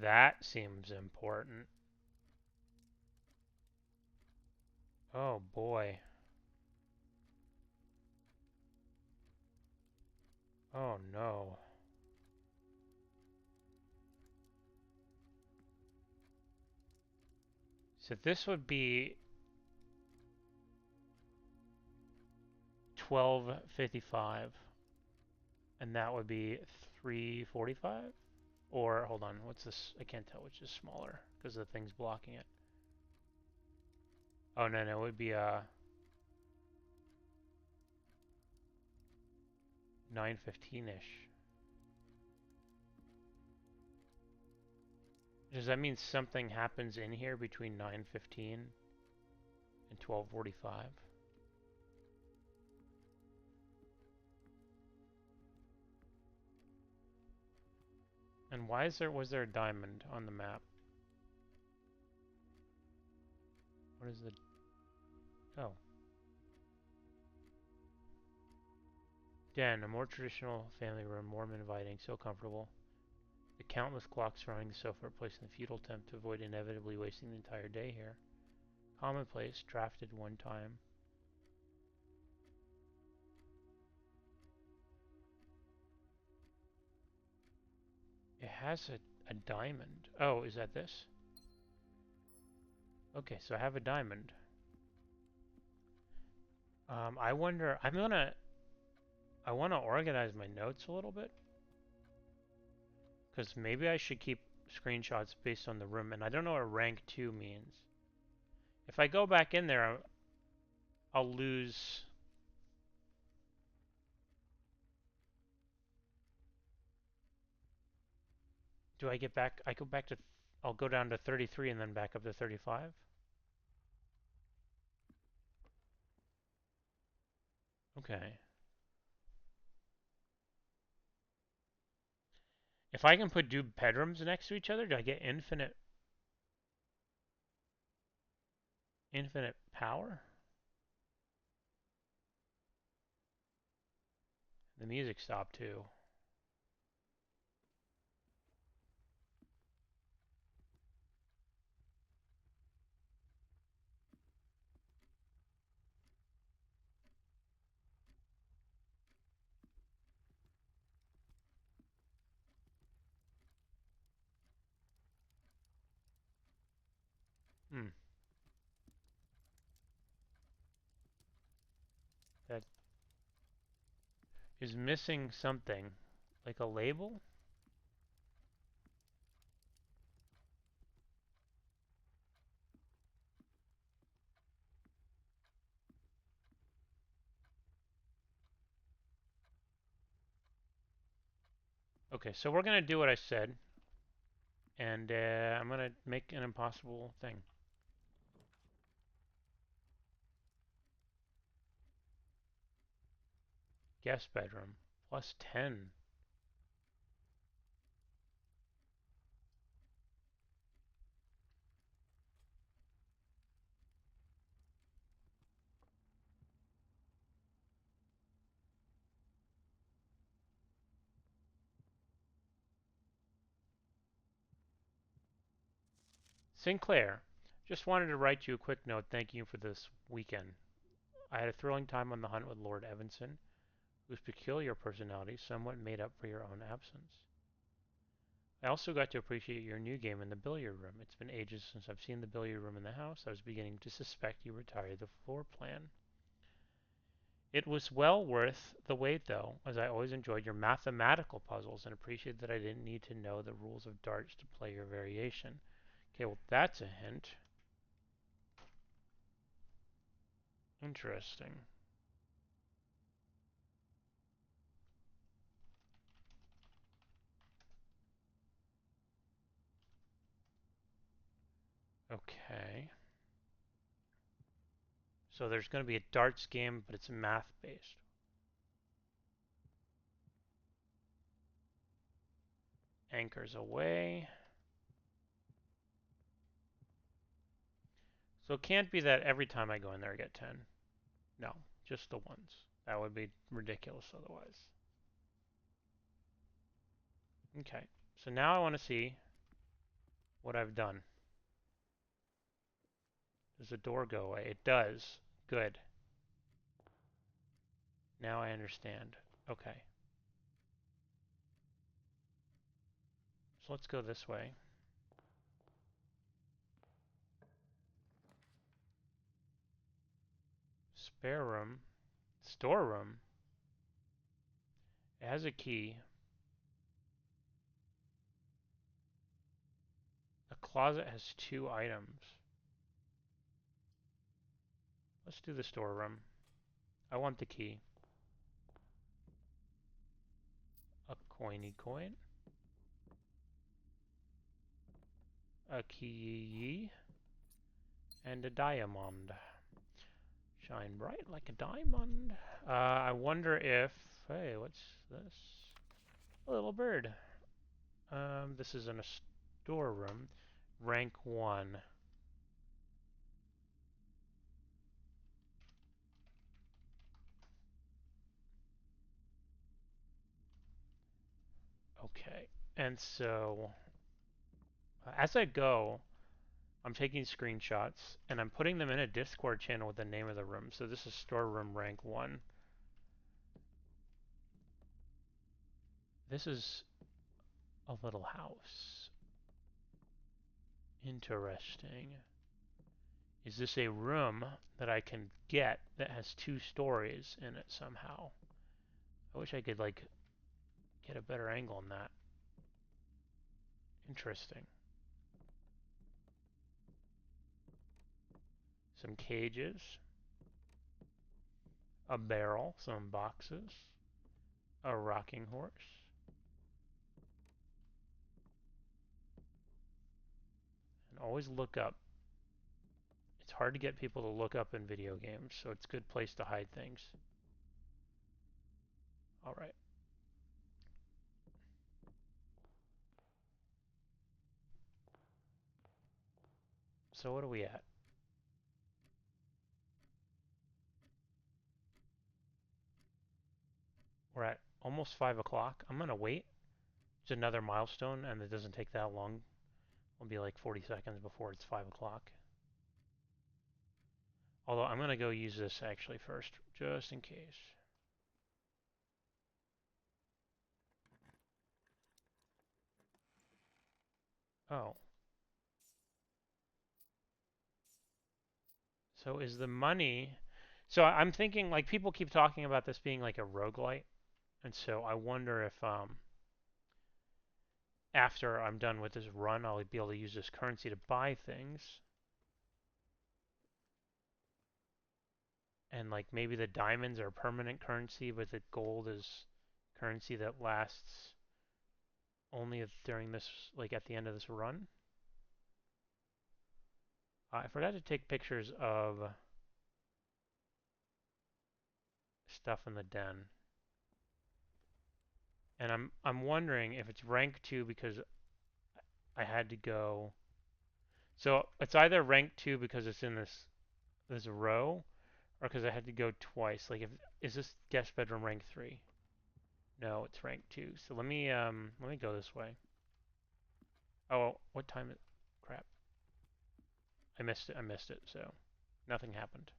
that seems important. Oh boy. Oh no. So this would be 12:55, and that would be 3:45. Or hold on, what's this? I can't tell which is smaller because the thing's blocking it. Oh no, no, it would be 9:15 ish. Does that mean something happens in here between 9:15 and 12:45? And why was there a diamond on the map? What is the... Oh. Den, a more traditional family room, warm and inviting, so comfortable. The countless clocks surrounding the sofa are placed in the futile attempt to avoid inevitably wasting the entire day here. Commonplace, drafted one time. It has a diamond. Oh, is that this? Okay, so I have a diamond. I wonder, I want to organize my notes a little bit. Because maybe I should keep screenshots based on the room, and I don't know what rank 2 means. If I go back in there, I'll lose... Do I get back? I go back to... I'll go down to 33 and then back up to 35? Okay. If I can put two bedrooms next to each other, do I get infinite power? The music stopped too. Hmm. That is missing something. Like a label? Okay, so we're going to do what I said. And I'm going to make an impossible thing. Guest bedroom. Plus 10. Sinclair, just wanted to write you a quick note thanking you for this weekend. I had a thrilling time on the hunt with Lord Evanson, whose peculiar personality somewhat made up for your own absence. I also got to appreciate your new game in the billiard room. It's been ages since I've seen the billiard room in the house. I was beginning to suspect you retired the floor plan. It was well worth the wait, though, as I always enjoyed your mathematical puzzles and appreciated that I didn't need to know the rules of darts to play your variation. Okay, well, that's a hint. Interesting. Okay. So there's going to be a darts game, but it's math based. Anchors away. So it can't be that every time I go in there I get 10. No, just the ones. That would be ridiculous otherwise. Okay, so now I want to see what I've done. Does the door go away? It does. Good. Now I understand. Okay. So let's go this way. Spare room. Storeroom. It has a key. The closet has 2 items. Let's do the storeroom. I want the key. A coiny coin. a key, and a diamond. Shine bright like a diamond. I wonder if... Hey, what's this? A little bird. This is in a storeroom. Rank 1. Okay. And so, as I go, I'm taking screenshots, and I'm putting them in a Discord channel with the name of the room. So this is storeroom rank 1. This is a little house. Interesting. Is this a room that I can get that has 2 stories in it somehow? I wish I could, like, get a better angle on that. Interesting. Some cages. A barrel. Some boxes. A rocking horse. And always look up. It's hard to get people to look up in video games, so it's a good place to hide things. Alright. So what are we at? We're at almost 5 o'clock. I'm going to wait. It's another milestone, and it doesn't take that long. It'll be like 40 seconds before it's 5 o'clock. Although I'm going to go use this actually first, just in case. Oh. So is the money... So I'm thinking, like, people keep talking about this being like a roguelite. And so I wonder if after I'm done with this run, I'll be able to use this currency to buy things. And like maybe the diamonds are permanent currency, but the gold is currency that lasts only during this, like at the end of this run. I forgot to take pictures of stuff in the den. And I'm wondering if it's rank 2 because I had to go. So it's either rank 2 because it's in this row, or because I had to go twice. Like, if is this guest bedroom rank 3? No, it's rank 2. So let me go this way. Oh, what time is... Crap. I missed it. I missed it. So nothing happened.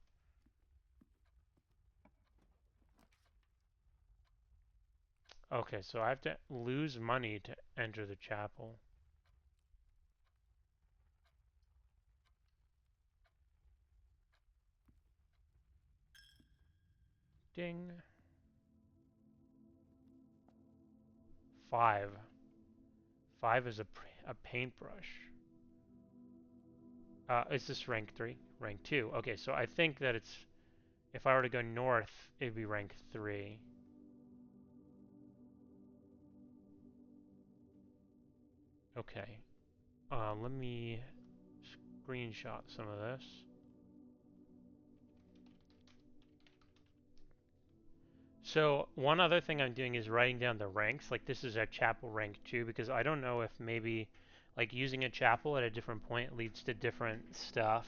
Okay, so I have to lose money to enter the chapel. Ding. 5. 5 is a paintbrush. Is this rank 3? Rank 2. Okay, so I think that it's... If I were to go north, it'd be rank 3. Okay. Let me screenshot some of this. So one other thing I'm doing is writing down the ranks. Like this is a chapel rank 2 because I don't know if maybe like using a chapel at a different point leads to different stuff.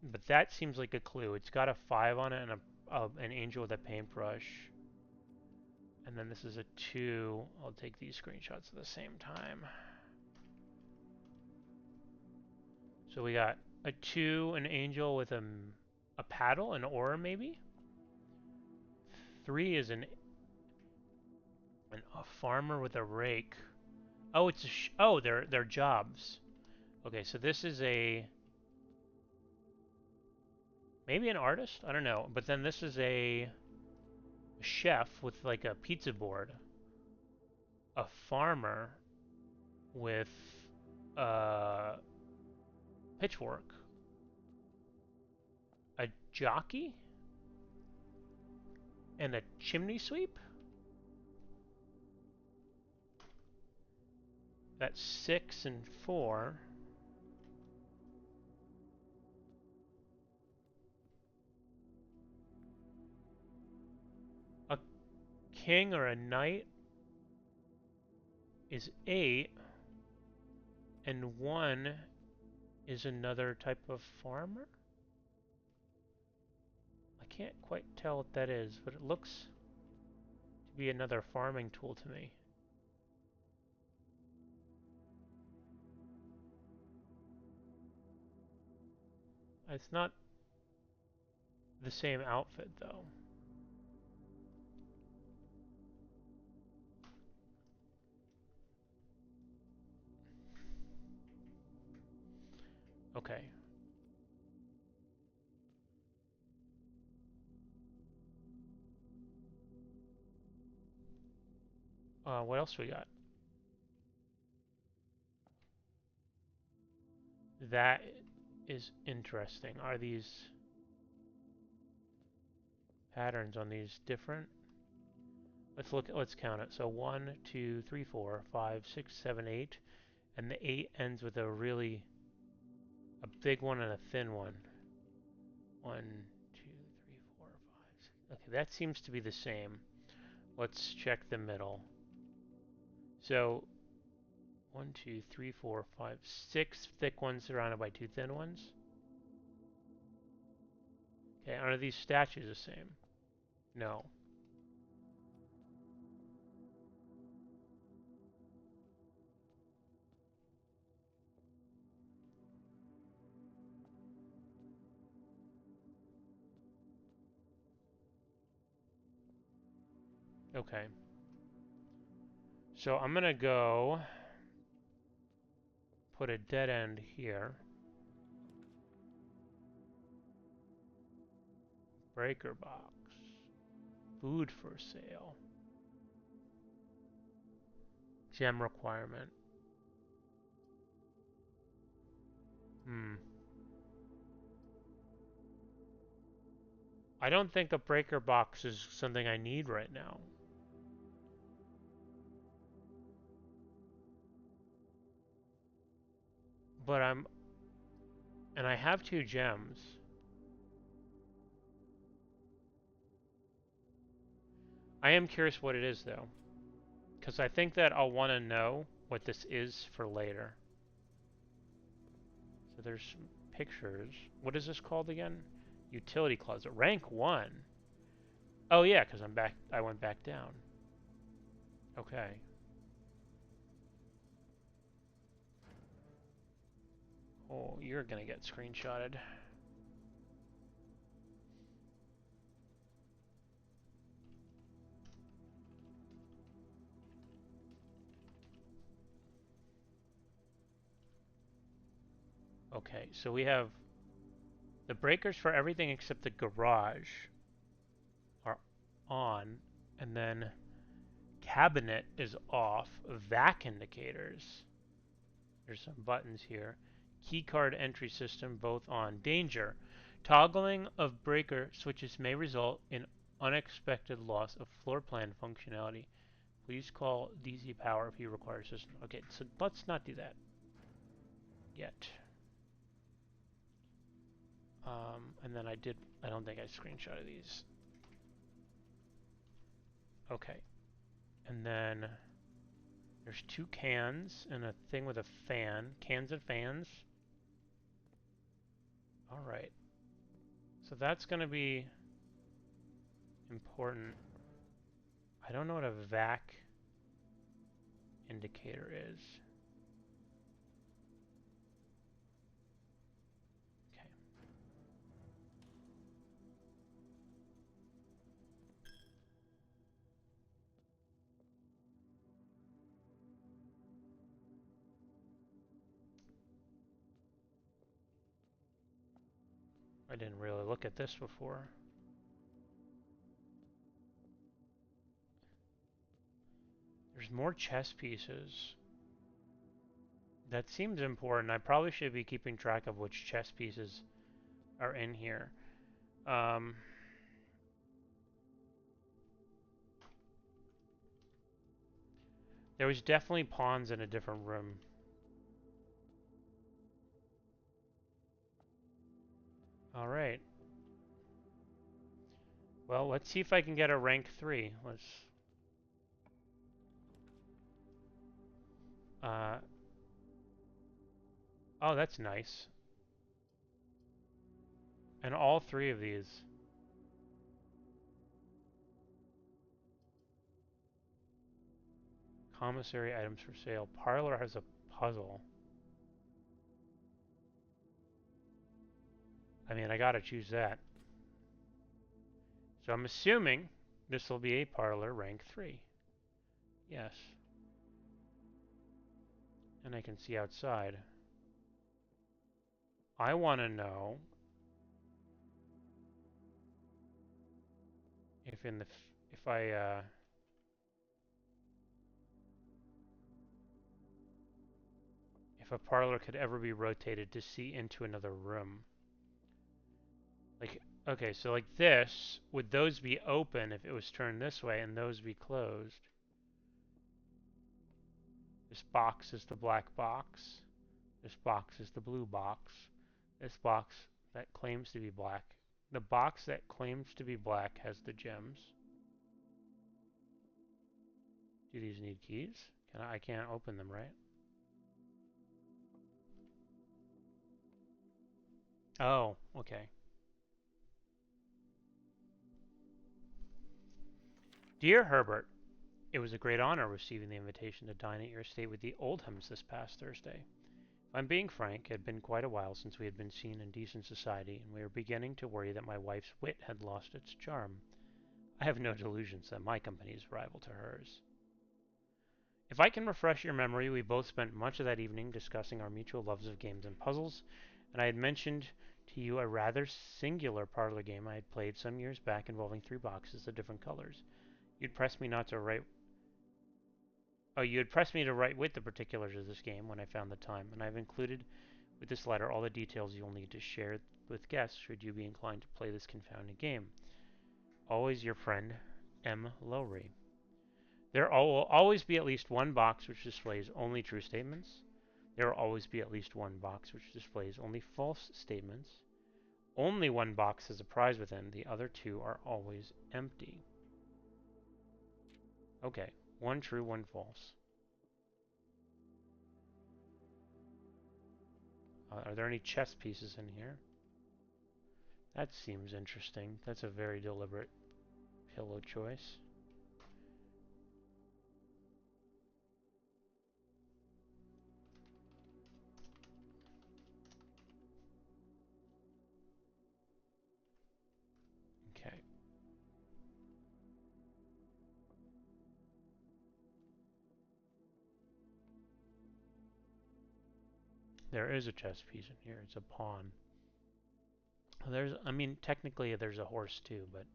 But that seems like a clue. It's got a 5 on it and an angel with a paintbrush. And then this is a 2. I'll take these screenshots at the same time. So we got a 2, an angel with a paddle, an oar maybe. 3 is a farmer with a rake. Oh, it's oh, they're jobs. Okay, so this is maybe an artist. I don't know. But then this is a chef with like a pizza board. A farmer with a pitchfork. A jockey and a chimney sweep. That's 6 and 4. A king or a knight is 8, and 1 is another type of farmer? I can't quite tell what that is, but it looks to be another farming tool to me. It's not the same outfit, though. Okay. What else we got? That is interesting. Are these patterns on these different? Let's count it. So 1, 2, 3, 4, 5, 6, 7, 8, and the 8 ends with a big one and a thin one. 1, 2, 3, 4, 5, 6. Okay, that seems to be the same. Let's check the middle. So 1, 2, 3, 4, 5, 6 thick ones surrounded by 2 thin ones. Okay, are these statues the same? No. Okay. So I'm gonna go put a dead end here. Breaker box. Food for sale. Gem requirement. Hmm. I don't think a breaker box is something I need right now. But and I have 2 gems. I am curious what it is though. Because I think that I'll want to know what this is for later. So there's pictures. What is this called again? Utility closet. Rank 1. Oh yeah, because I'm back. I went back down. Okay. Oh, you're gonna get screenshotted. Okay, so we have the breakers for everything except the garage are on, and then cabinet is off. Vac indicators. There's some buttons here. Keycard entry system both on. Danger. Toggling of breaker switches may result in unexpected loss of floor plan functionality. Please call DZ Power if you require assistance. Okay, so let's not do that yet. And then I don't think I screenshotted these. Okay. And then there's 2 cans and a thing with a fan. Cans and fans. Alright. So that's going to be important. I don't know what a vac indicator is. Okay. I didn't really look at this before. There's more chess pieces. That seems important. I probably should be keeping track of which chess pieces are in here. Um, There was definitely pawns in a different room. Alright. Well, let's see if I can get a rank 3. Let's... Uh... Oh, that's nice. And all 3 of these. Commissary items for sale. Parlor has a puzzle. I mean, I gotta choose that. So I'm assuming this will be a parlor rank 3. Yes. And I can see outside. I want to know if in the if I if a parlor could ever be rotated to see into another room. Like, okay, so like this, would those be open if it was turned this way and those be closed? This box is the black box. This box is the blue box. This box that claims to be black. The box that claims to be black has the gems. Do these need keys? I can't open them, right? Oh, okay. Dear Herbert, it was a great honor receiving the invitation to dine at your estate with the Oldhams this past Thursday. If I'm being frank, it had been quite a while since we had been seen in decent society, and we were beginning to worry that my wife's wit had lost its charm. I have no delusions that my company is rival to hers. If I can refresh your memory, we both spent much of that evening discussing our mutual loves of games and puzzles, and I had mentioned to you a rather singular parlor game I had played some years back involving 3 boxes of different colors. You'd pressed me not to write you had pressed me to write with the particulars of this game when I found the time, and I've included with this letter all the details you'll need to share with guests should you be inclined to play this confounding game. Always your friend, M. Lowry. There will always be at least one box which displays only true statements. There will always be at least one box which displays only false statements. Only one box has a prize within, the other 2 are always empty. Okay, 1 true, 1 false. Are there any chess pieces in here? That seems interesting. That's a very deliberate pillow choice. Okay. There is a chess piece in here. It's a pawn. I mean, technically there's a horse too, but...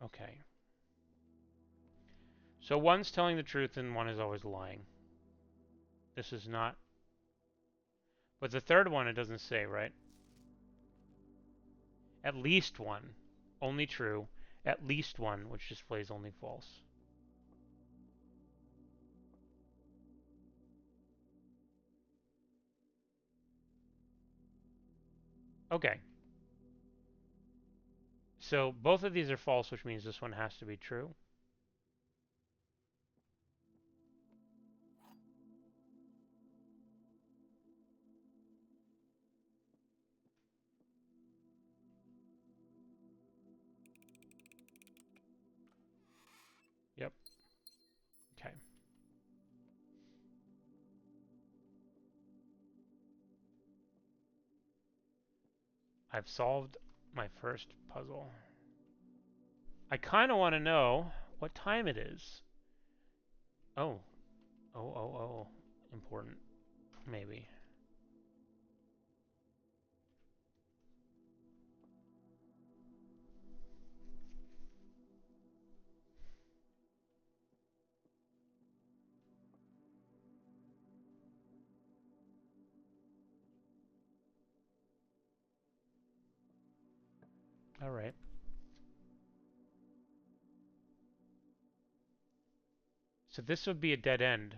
Okay. So one's telling the truth and one is always lying. This is not... But the third one, it doesn't say, right? At least one. Only true. At least one, which displays only false. Okay. So both of these are false, which means this one has to be true. Yep. Okay. I've solved my first puzzle. I kind of want to know what time it is. Oh. Oh. Important. Maybe. Alright. So this would be a dead end.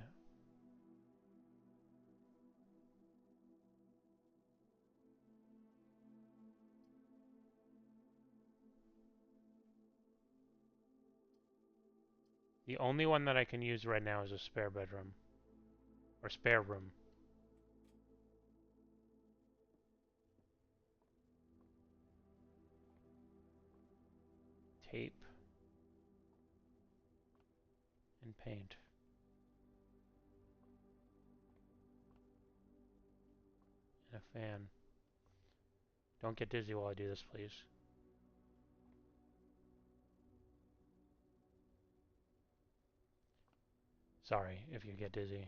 The only one that I can use right now is a spare bedroom. Or spare room. Tape. And paint. And a fan. Don't get dizzy while I do this, please. Sorry if you get dizzy.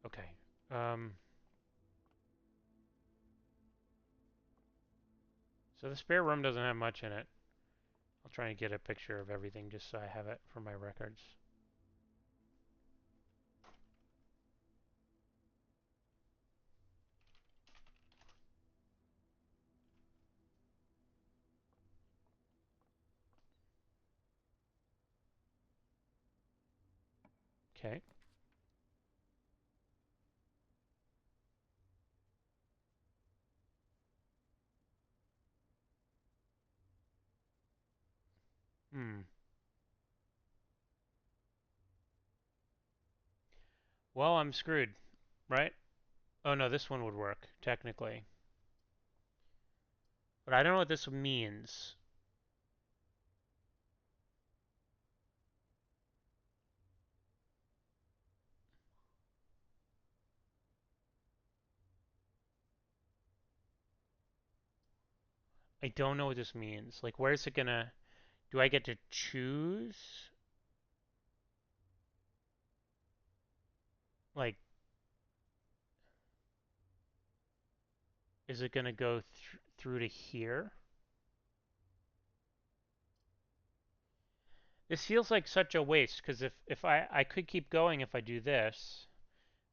Okay. So the spare room doesn't have much in it. I'll try and get a picture of everything just so I have it for my records. Okay. Hmm. Well, I'm screwed, right? Oh no, this one would work, technically. But I don't know what this means. I don't know what this means. Like, where's it gonna... Do I get to choose? Like, is it gonna go through to here? This feels like such a waste, because if I could keep going if I do this,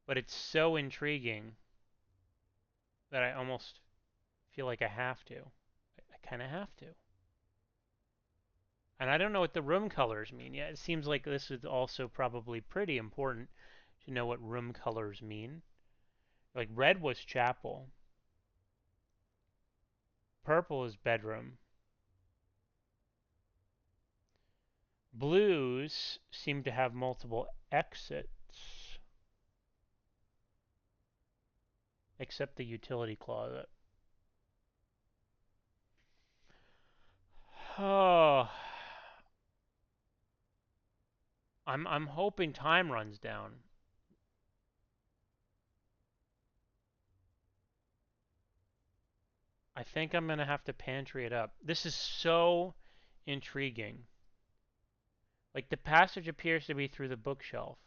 but it's so intriguing that I almost feel like I have to. I kind of have to. And I don't know what the room colors mean yet. It seems like this is also probably pretty important to know what room colors mean. Like red was chapel, purple is bedroom, blues seem to have multiple exits, except the utility closet. Oh, I'm hoping time runs down. I think I'm gonna have to pantry it up. This is so intriguing. Like the passage appears to be through the bookshelf,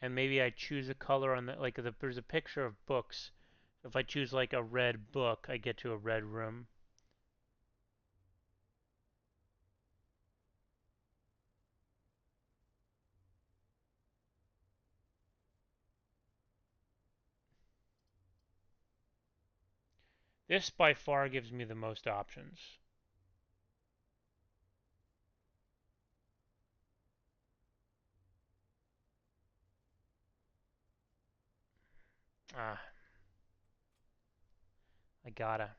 and maybe I choose a color on the there's a picture of books. If I choose like a red book, I get to a red room. This by far gives me the most options. Ah, I gotta.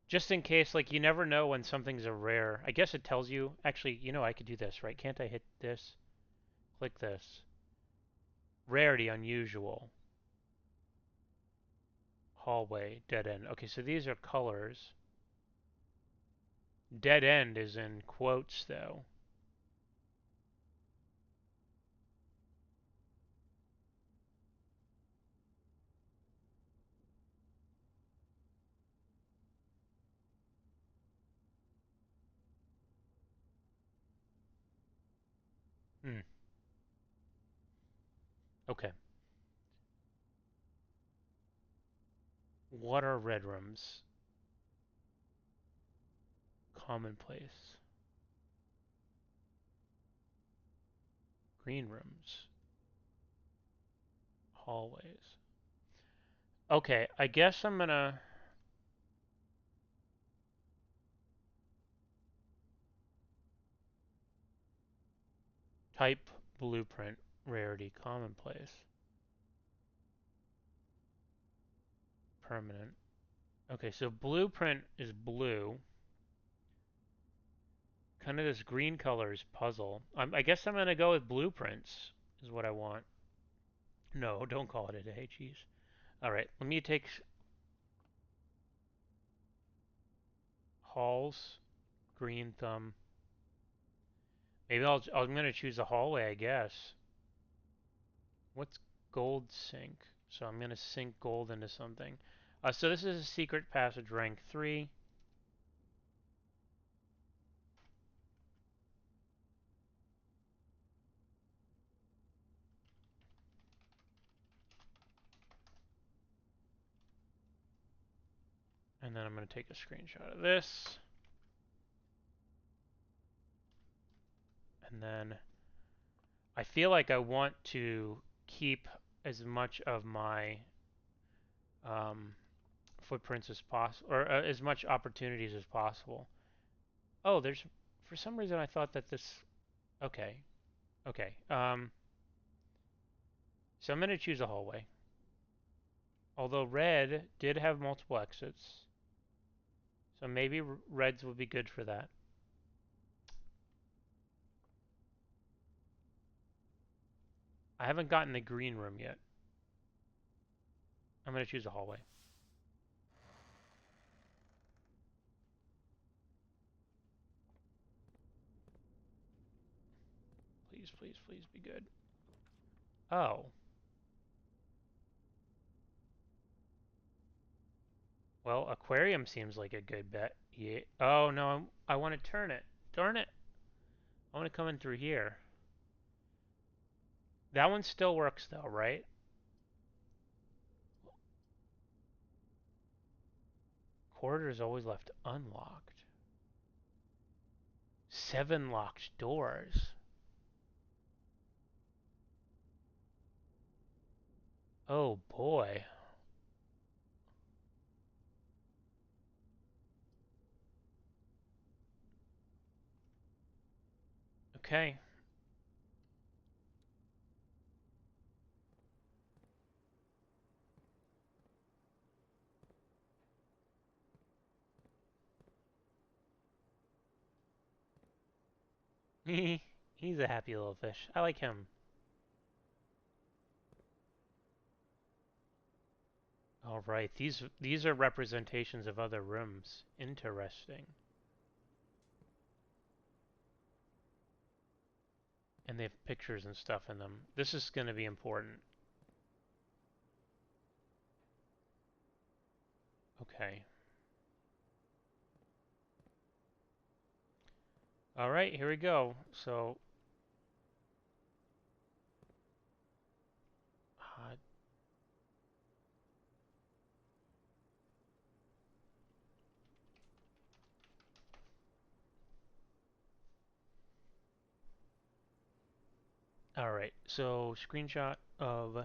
Just in case, like, you never know when something's a rare. I guess it tells you. Actually, I could do this, right? Can't I hit this? Click this. Rarity, unusual. Hallway, dead end. Okay, so these are colors. Dead end is in quotes, though. Hmm. Okay. What are red rooms? Commonplace. Green rooms. Hallways. Okay, I guess I'm gonna... Type blueprint, rarity, commonplace, permanent. Okay, so blueprint is blue. Kind of this green color is puzzle. I guess I'm gonna go with blueprints is what I want. No, don't call it a day, jeez. All right, let me take halls, green thumb. Maybe I'm gonna choose a hallway, I guess. What's gold sink? So I'm gonna sink gold into something. So this is a secret passage, rank 3. And then I'm gonna take a screenshot of this. And then I feel like I want to keep as much of my um, footprints as possible, or as much opportunities as possible. Oh, there's, for some reason I thought that this, okay, okay. So I'm going to choose a hallway. Although red did have multiple exits, so maybe reds would be good for that. I haven't gotten the green room yet. I'm going to choose a hallway. Please, please, please be good. Oh. Well, aquarium seems like a good bet. Yeah. Oh, no, I want to turn it. Darn it. I want to come in through here. That one still works though, right? Corridor is always left unlocked. 7 locked doors. Oh boy. Okay. He's a happy little fish. I like him. All right. These are representations of other rooms. Interesting. And they have pictures and stuff in them. This is going to be important. Okay. All right, here we go. So, uh, all right. So, screenshot of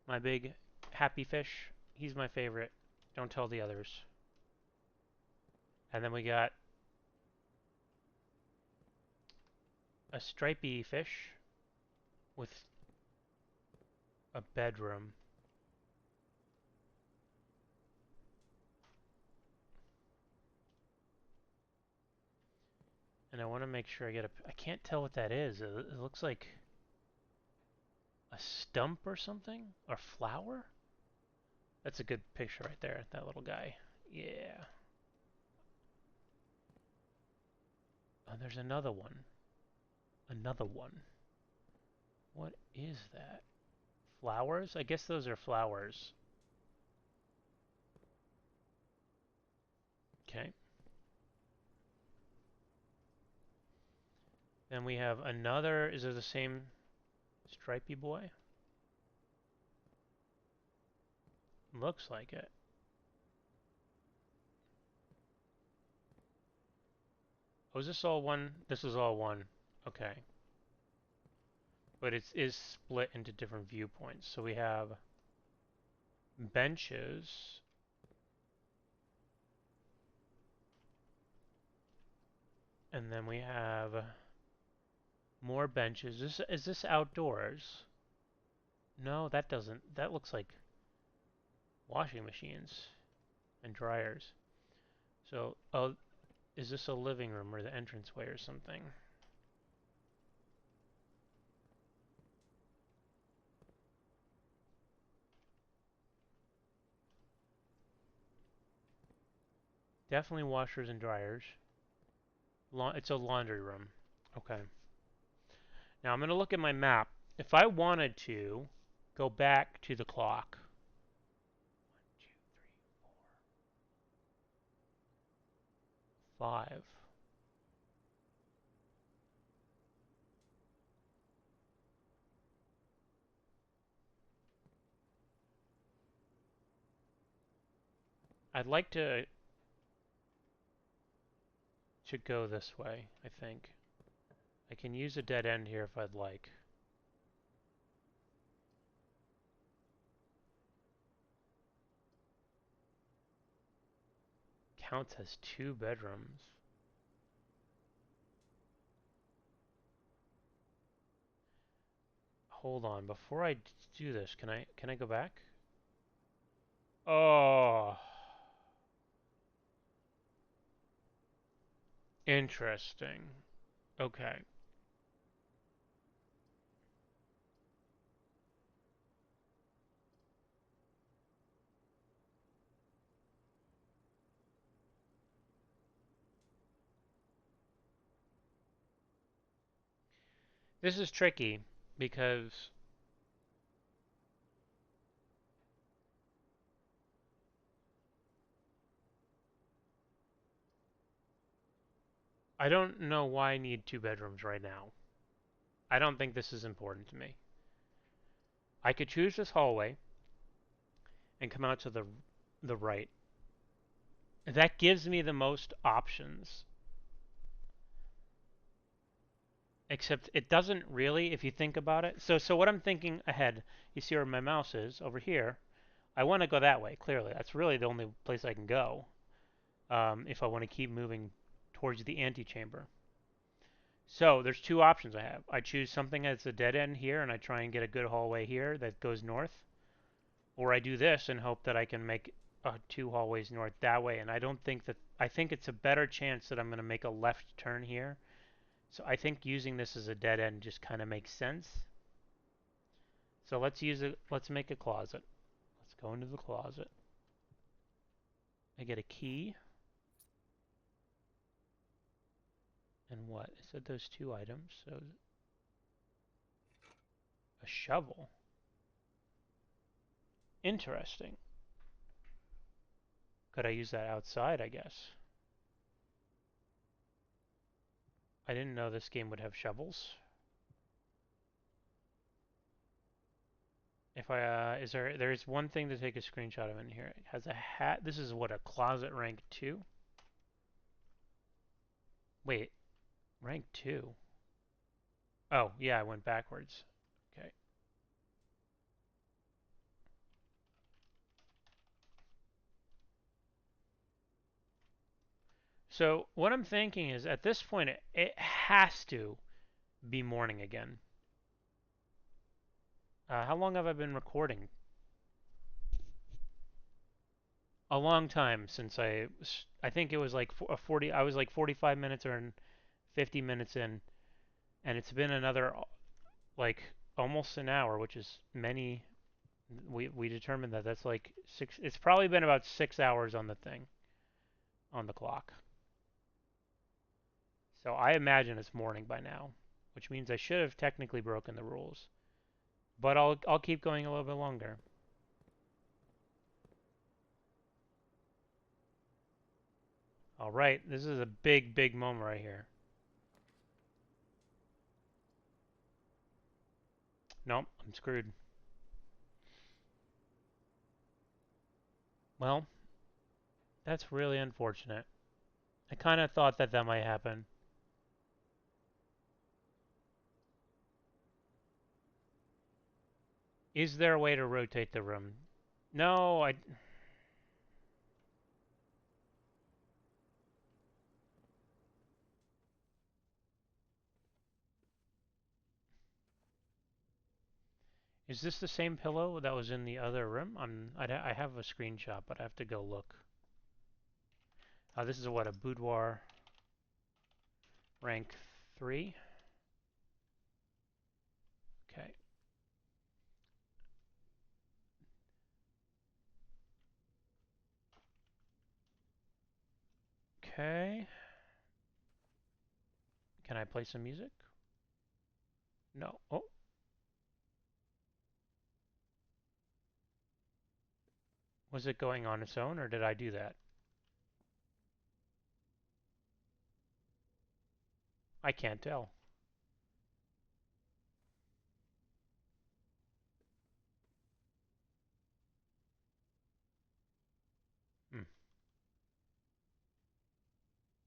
my big happy fish. He's my favorite. Don't tell the others. And then we got a stripy fish with a bedroom. And I want to make sure I get a. I can't tell what that is. It looks like a stump or something? Or flower? That's a good picture right there, that little guy. Yeah. Oh, there's another one. Another one. What is that? Flowers? I guess those are flowers. Okay. Then we have another. Is it the same stripy boy? Looks like it. Oh, is this all one? This is all one. Okay. But it is split into different viewpoints. So we have benches. And then we have More benches. Is this outdoors? No, that doesn't. That looks like washing machines and dryers. So, oh, is this a living room or the entranceway or something? Definitely washers and dryers. It's a laundry room. Okay. Now I'm going to look at my map. If I wanted to go back to the clock, 5. I'd like to go this way, I think. I can use a dead end here if I'd like. Counts as 2 bedrooms. Hold on, before I do this, can I go back? Oh, interesting. Okay. This is tricky because I don't know why I need 2 bedrooms right now. I don't think this is important to me. I could choose this hallway and come out to the right. That gives me the most options. Except it doesn't really if you think about it. So what I'm thinking ahead, you see where my mouse is over here. I want to go that way, clearly. That's really the only place I can go if I want to keep moving towards the antechamber. So there's 2 options I have. I choose something that's a dead end here and I try and get a good hallway here that goes north. Or I do this and hope that I can make 2 hallways north that way. And I don't think that, I think it's a better chance that I'm going to make a left turn here. So I think using this as a dead end just kind of makes sense. So let's use it, let's make a closet. Let's go into the closet. I get a key. And what? It said those 2 items. So a shovel. Interesting. Could I use that outside, I guess? I didn't know this game would have shovels. If I, there's one thing to take a screenshot of in here. It has a hat. This is what, a closet rank 2? Wait, rank 2? Oh, yeah, I went backwards. Okay. So what I'm thinking is at this point, it has to be morning again. How long have I been recording? A long time since I think it was like a 40, I was like 45 minutes or 50 minutes in, and it's been another like almost an hour, which is many. We determined that that's like 6, it's probably been about 6 hours on the thing, on the clock. So I imagine it's morning by now, which means I should have technically broken the rules. But I'll keep going a little bit longer. All right, this is a big moment right here. Nope, I'm screwed. Well, that's really unfortunate. I kind of thought that that might happen. Is there a way to rotate the room? No, I. Is this the same pillow that was in the other room? I have a screenshot, but I have to go look. This is what, a boudoir rank 3? Okay. Okay. Can I play some music? No. Oh, was it going on its own, or did I do that? I can't tell. Hmm.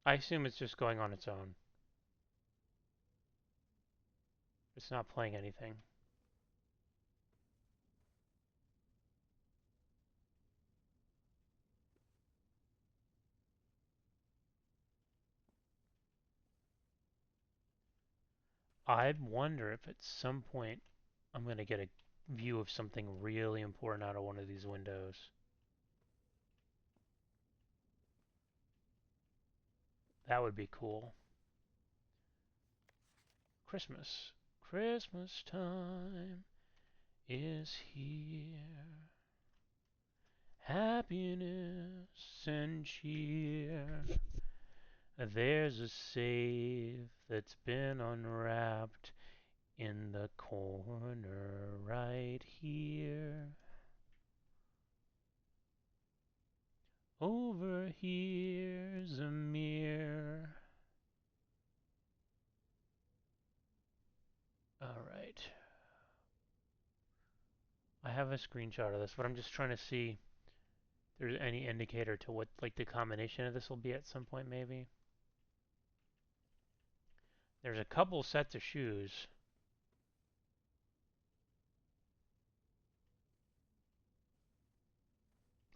I assume it's just going on its own. It's not playing anything. I wonder if at some point I'm going to get a view of something really important out of one of these windows. That would be cool. Christmas. Christmas time is here. Happiness and cheer. There's a safe that's been unwrapped in the corner right here. Over here's a mirror. Alright. I have a screenshot of this, but I'm just trying to see if there's any indicator to what, like, the combination of this will be at some point, maybe. There's a couple sets of shoes.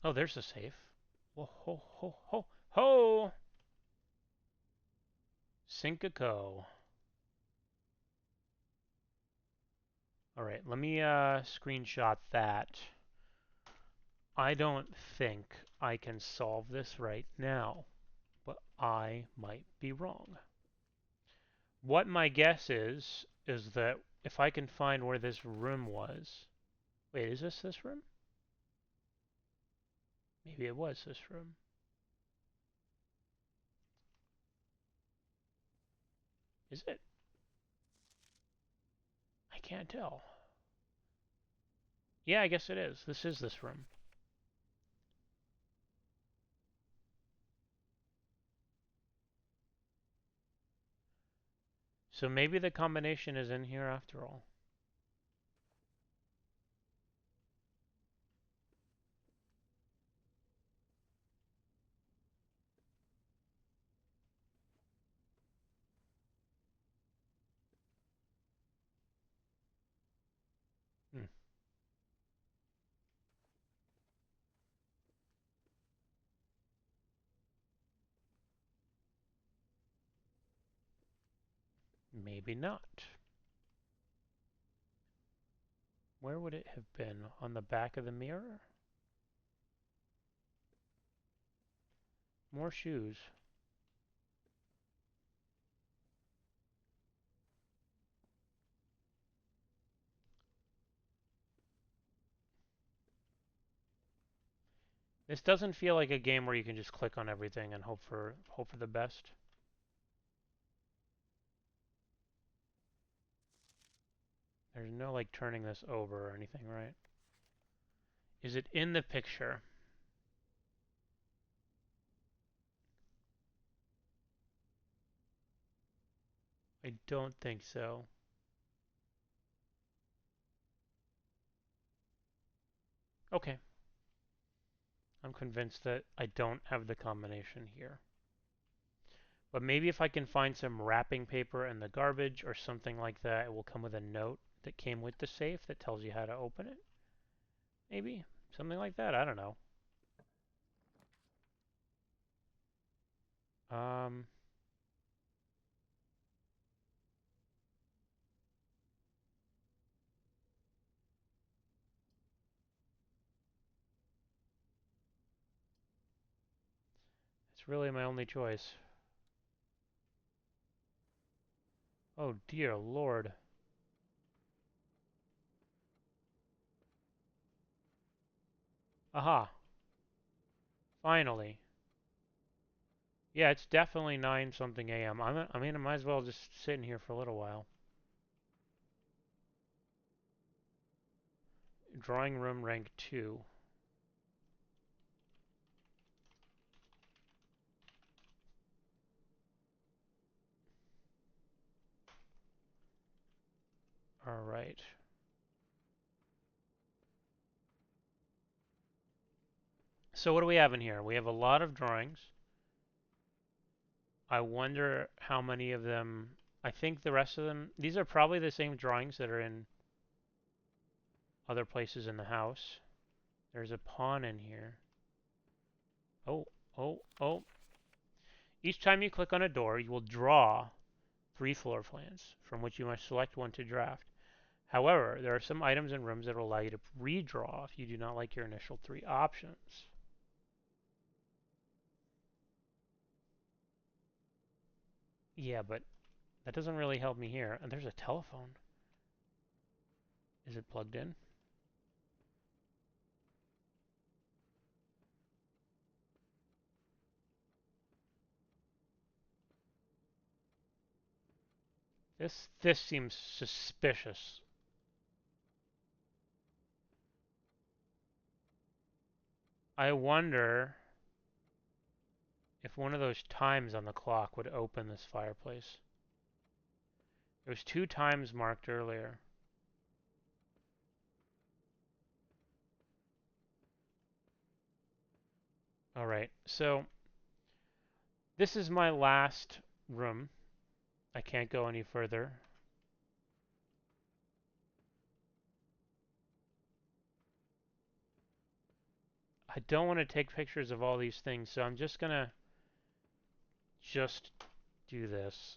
Oh, there's a safe. Whoa, ho, ho, ho, ho! Cinco. Alright, let me screenshot that. I don't think I can solve this right now, but I might be wrong. What my guess is that if I can find where this room was. Wait, is this room? Maybe it was this room. Is it? I can't tell. Yeah, I guess it is. This is this room. So maybe the combination is in here after all. Hmm. Maybe not. Where would it have been? On the back of the mirror? More shoes. This doesn't feel like a game where you can just click on everything and hope for the best. There's no like turning this over or anything, right? Is it in the picture? I don't think so. Okay. I'm convinced that I don't have the combination here. But maybe if I can find some wrapping paper in the garbage or something like that, it will come with a note that came with the safe that tells you how to open it. Maybe. Something like that. I don't know. Um, It's really my only choice. Oh dear lord. Aha. Finally. Yeah, it's definitely 9 something a.m. I mean, I might as well just sit in here for a little while. Drawing room rank 2. Alright. So what do we have in here? We have a lot of drawings. I wonder how many of them... I think the rest of them... These are probably the same drawings that are in other places in the house. There's a pawn in here. Oh, oh, oh. Each time you click on a door, you will draw 3 floor plans, from which you must select one to draft. However, there are some items and rooms that will allow you to redraw if you do not like your initial 3 options. Yeah, but that doesn't really help me here. And there's a telephone. Is it plugged in? This seems suspicious. I wonder if one of those times on the clock would open this fireplace. There was 2 times marked earlier. Alright, so this is my last room. I can't go any further. I don't want to take pictures of all these things, so I'm just gonna do this.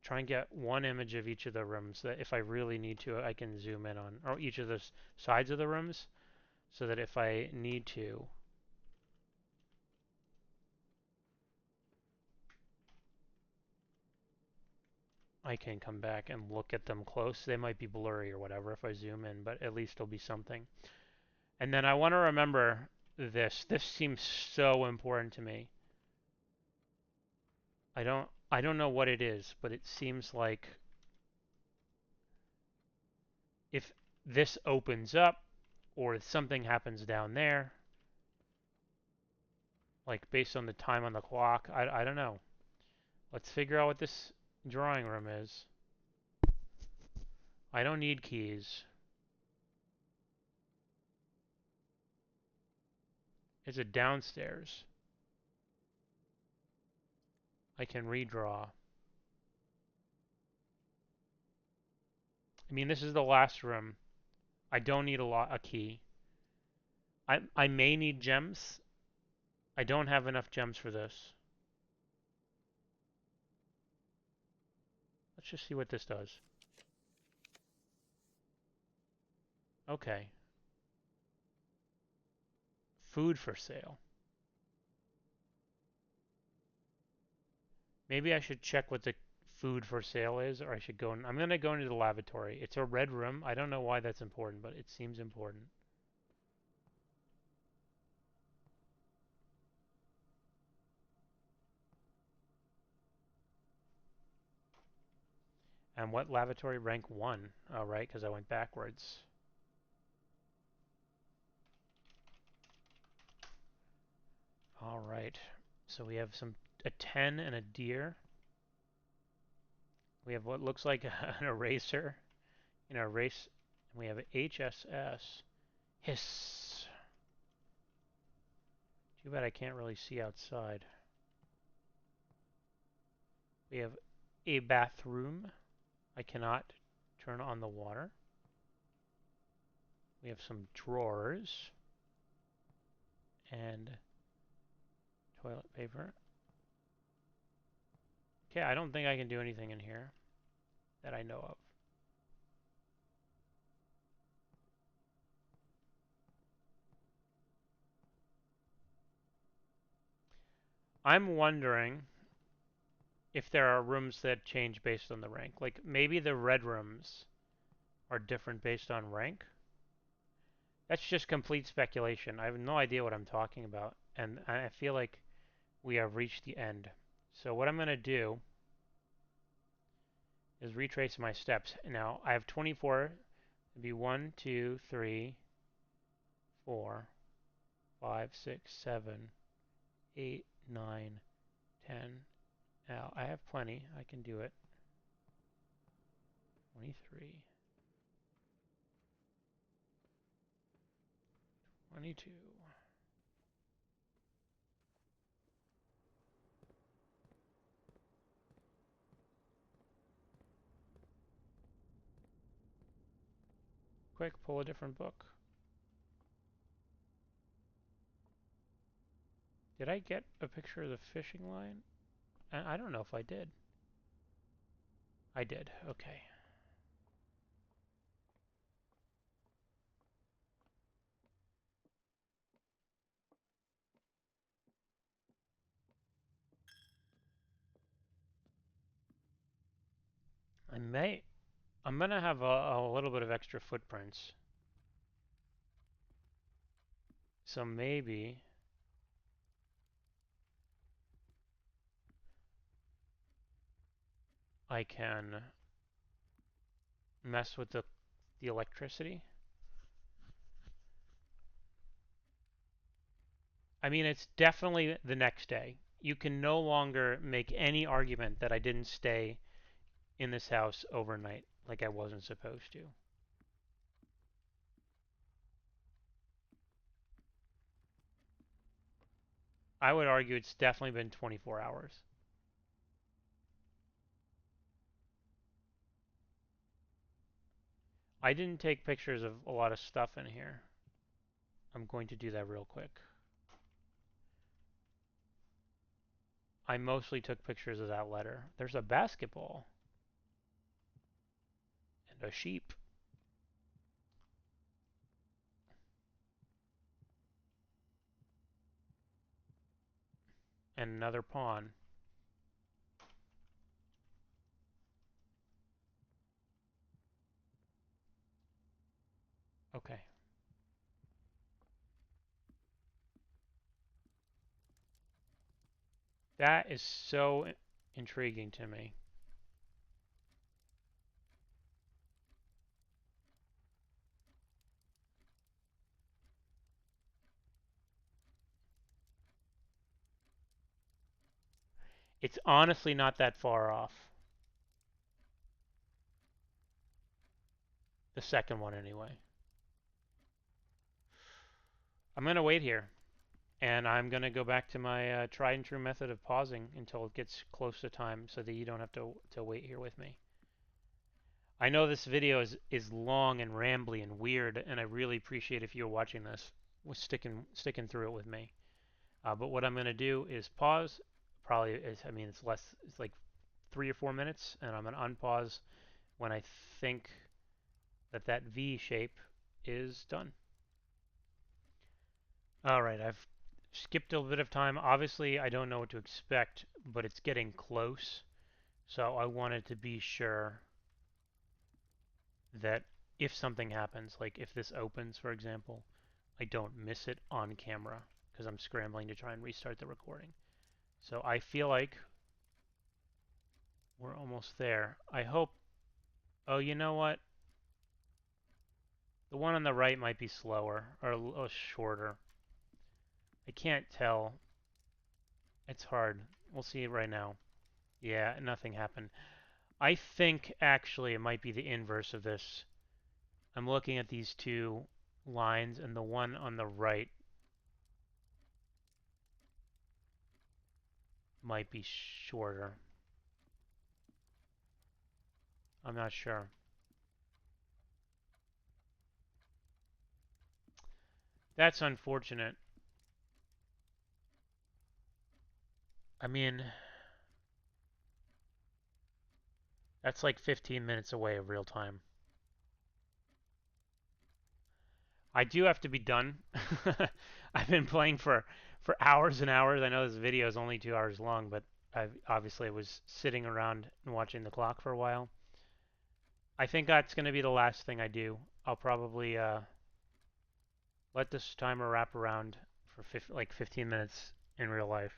Try and get one image of each of the rooms that if I really need to, I can zoom in on, or each of the sides of the rooms, so that if I need to, I can come back and look at them close. They might be blurry or whatever if I zoom in, but at least it'll be something. And then I want to remember this. This seems so important to me. I don't know what it is, but it seems like if this opens up or something happens down there, like based on the time on the clock, I don't know. Let's figure out what this drawing room is. I don't need keys. It's a downstairs. I can redraw. I mean, this is the last room. I don't need a key. I may need gems. I don't have enough gems for this. Let's just see what this does. Okay. Food for sale. Maybe I should check what the food for sale is, or I should go in. I'm going to go into the lavatory. It's a red room. I don't know why that's important, but it seems important. And what lavatory? Rank 1. Oh, right, because I went backwards. All right. So we have a 10 and a deer. We have what looks like an eraser in our race. And we have HSS. Hiss. Too bad I can't really see outside. We have a bathroom. I cannot turn on the water. We have some drawers and toilet paper. Okay, I don't think I can do anything in here that I know of. I'm wondering if there are rooms that change based on the rank. Like maybe the red rooms are different based on rank. That's just complete speculation. I have no idea what I'm talking about, and I feel like we have reached the end. So what I'm going to do is retrace my steps. Now I have 24. It'd be 1, 2, 3, 4, 5, 6, 7, 8, 9, 10. Now I have plenty. I can do it. 23, 22. Quick, pull a different book. Did I get a picture of the fishing line? I don't know if I did. I did. Okay. I may. I'm gonna have a little bit of extra footprints. So maybe I can mess with the electricity. I mean, it's definitely the next day. You can no longer make any argument that I didn't stay in this house overnight like I wasn't supposed to. I would argue it's definitely been 24 hours. I didn't take pictures of a lot of stuff in here. I'm going to do that real quick. I mostly took pictures of that letter. There's a basketball and a sheep and another pawn. Okay. That is so intriguing to me. It's honestly not that far off. The second one, anyway. I'm going to wait here. And I'm going to go back to my tried and true method of pausing until it gets close to time so that you don't have to wait here with me. I know this video is long and rambly and weird, and I really appreciate if you're watching this, sticking through it with me. But what I'm going to do is pause. Probably, I mean, it's less, it's like 3 or 4 minutes, and I'm going to unpause when I think that that V shape is done. All right, I've skipped a bit of time. Obviously, I don't know what to expect, but it's getting close. So I wanted to be sure that if something happens, like if this opens, for example, I don't miss it on camera because I'm scrambling to try and restart the recording. So I feel like we're almost there. I hope. Oh, you know what? The one on the right might be slower or a little shorter. I can't tell. It's hard. We'll see right now. Yeah, nothing happened. I think actually it might be the inverse of this. I'm looking at these two lines, and the one on the right might be shorter. I'm not sure. That's unfortunate. I mean, that's like 15 minutes away of real time. I do have to be done. I've been playing for for hours and hours. I know this video is only 2 hours long, but I obviously was sitting around and watching the clock for a while. I think that's going to be the last thing I do. I'll probably let this timer wrap around for like 15 minutes in real life,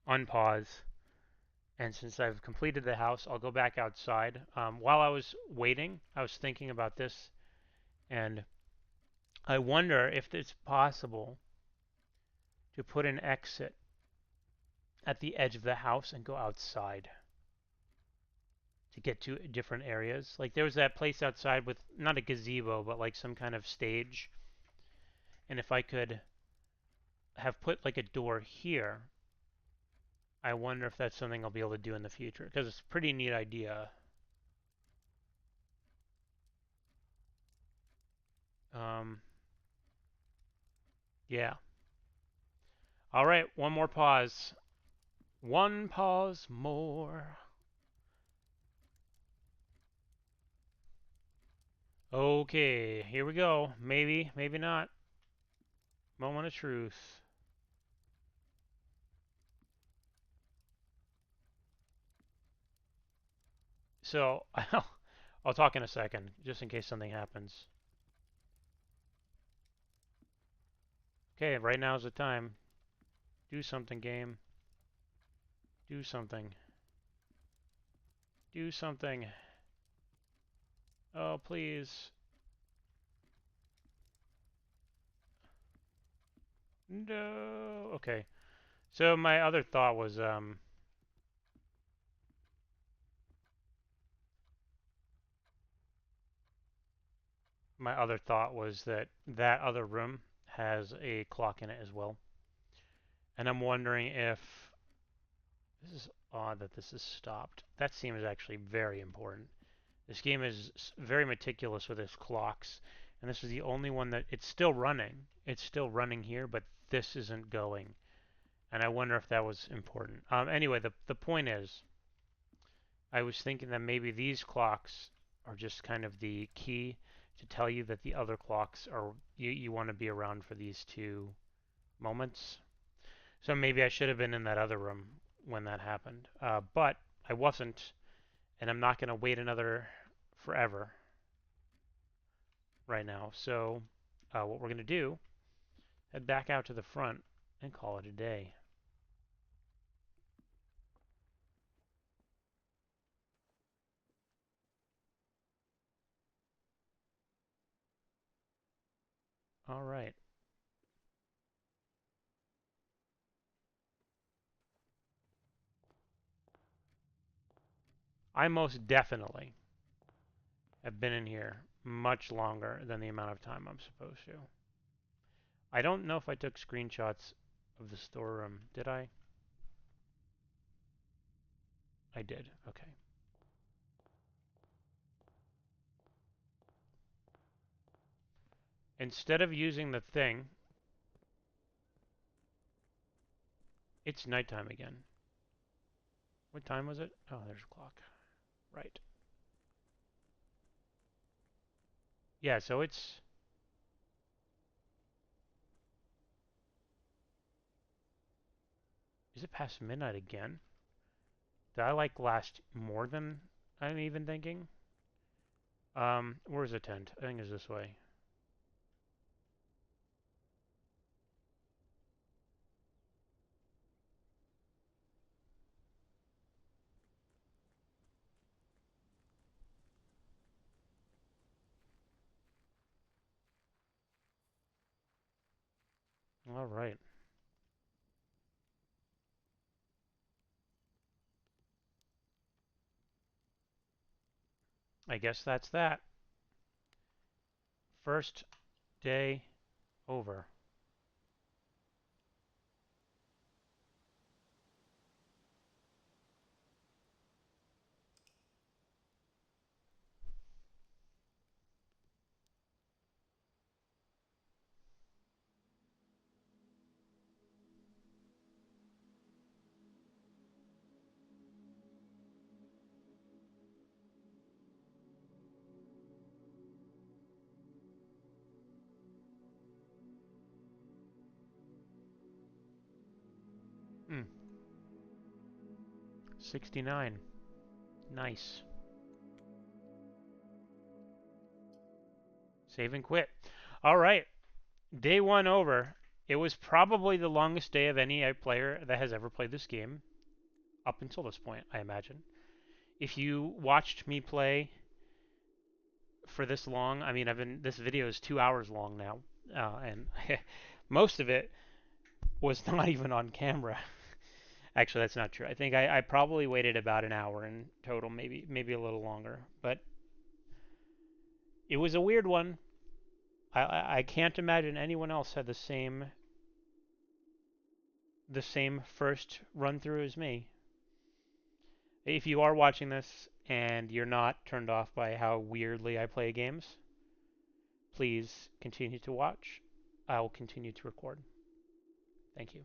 unpause, and since I've completed the house, I'll go back outside. While I was waiting, I was thinking about this, and I wonder if it's possible to put an exit at the edge of the house and go outside to get to different areas. Like there was that place outside with not a gazebo, but like some kind of stage. And if I could have put like a door here, I wonder if that's something I'll be able to do in the future because it's a pretty neat idea. Um, yeah. All right, one more pause. One pause more. Okay, here we go. Maybe, maybe not. Moment of truth. So, I'll talk in a second, just in case something happens. Okay, right now is the time. Do something, game. Do something. Do something. Oh, please. No. Okay. So my other thought was, that that other room has a clock in it as well. And I'm wondering if this is odd that this is stopped. That seems actually very important. This game is very meticulous with its clocks, and this is the only one that it's still running. It's still running here, but this isn't going. And I wonder if that was important. Anyway, the point is, I was thinking that maybe these clocks are just kind of the key to tell you that the other clocks are you want to be around for these two moments. So maybe I should have been in that other room when that happened. But I wasn't, and I'm not going to wait another forever right now. So what we're going to do, head back out to the front and call it a day. All right. I most definitely have been in here much longer than the amount of time I'm supposed to. I don't know if I took screenshots of the storeroom. Did I? I did. Okay. Instead of using the thing, it's nighttime again. What time was it? Oh, there's a clock. Right. Yeah, so it's... Is it past midnight again? Did I like last more than I'm even thinking? Where's the tent? I think it's this way. All right. I guess that's that. First day over. Hmm. 69. Nice. Save and quit. All right. Day one over. It was probably the longest day of any player that has ever played this game up until this point, I imagine. If you watched me play for this long, I mean, this video is 2 hours long now, and most of it was not even on camera. Actually, that's not true. I think I probably waited about an hour in total, maybe a little longer. But it was a weird one. I can't imagine anyone else had the same first run through as me. If you are watching this and you're not turned off by how weirdly I play games, please continue to watch. I will continue to record. Thank you.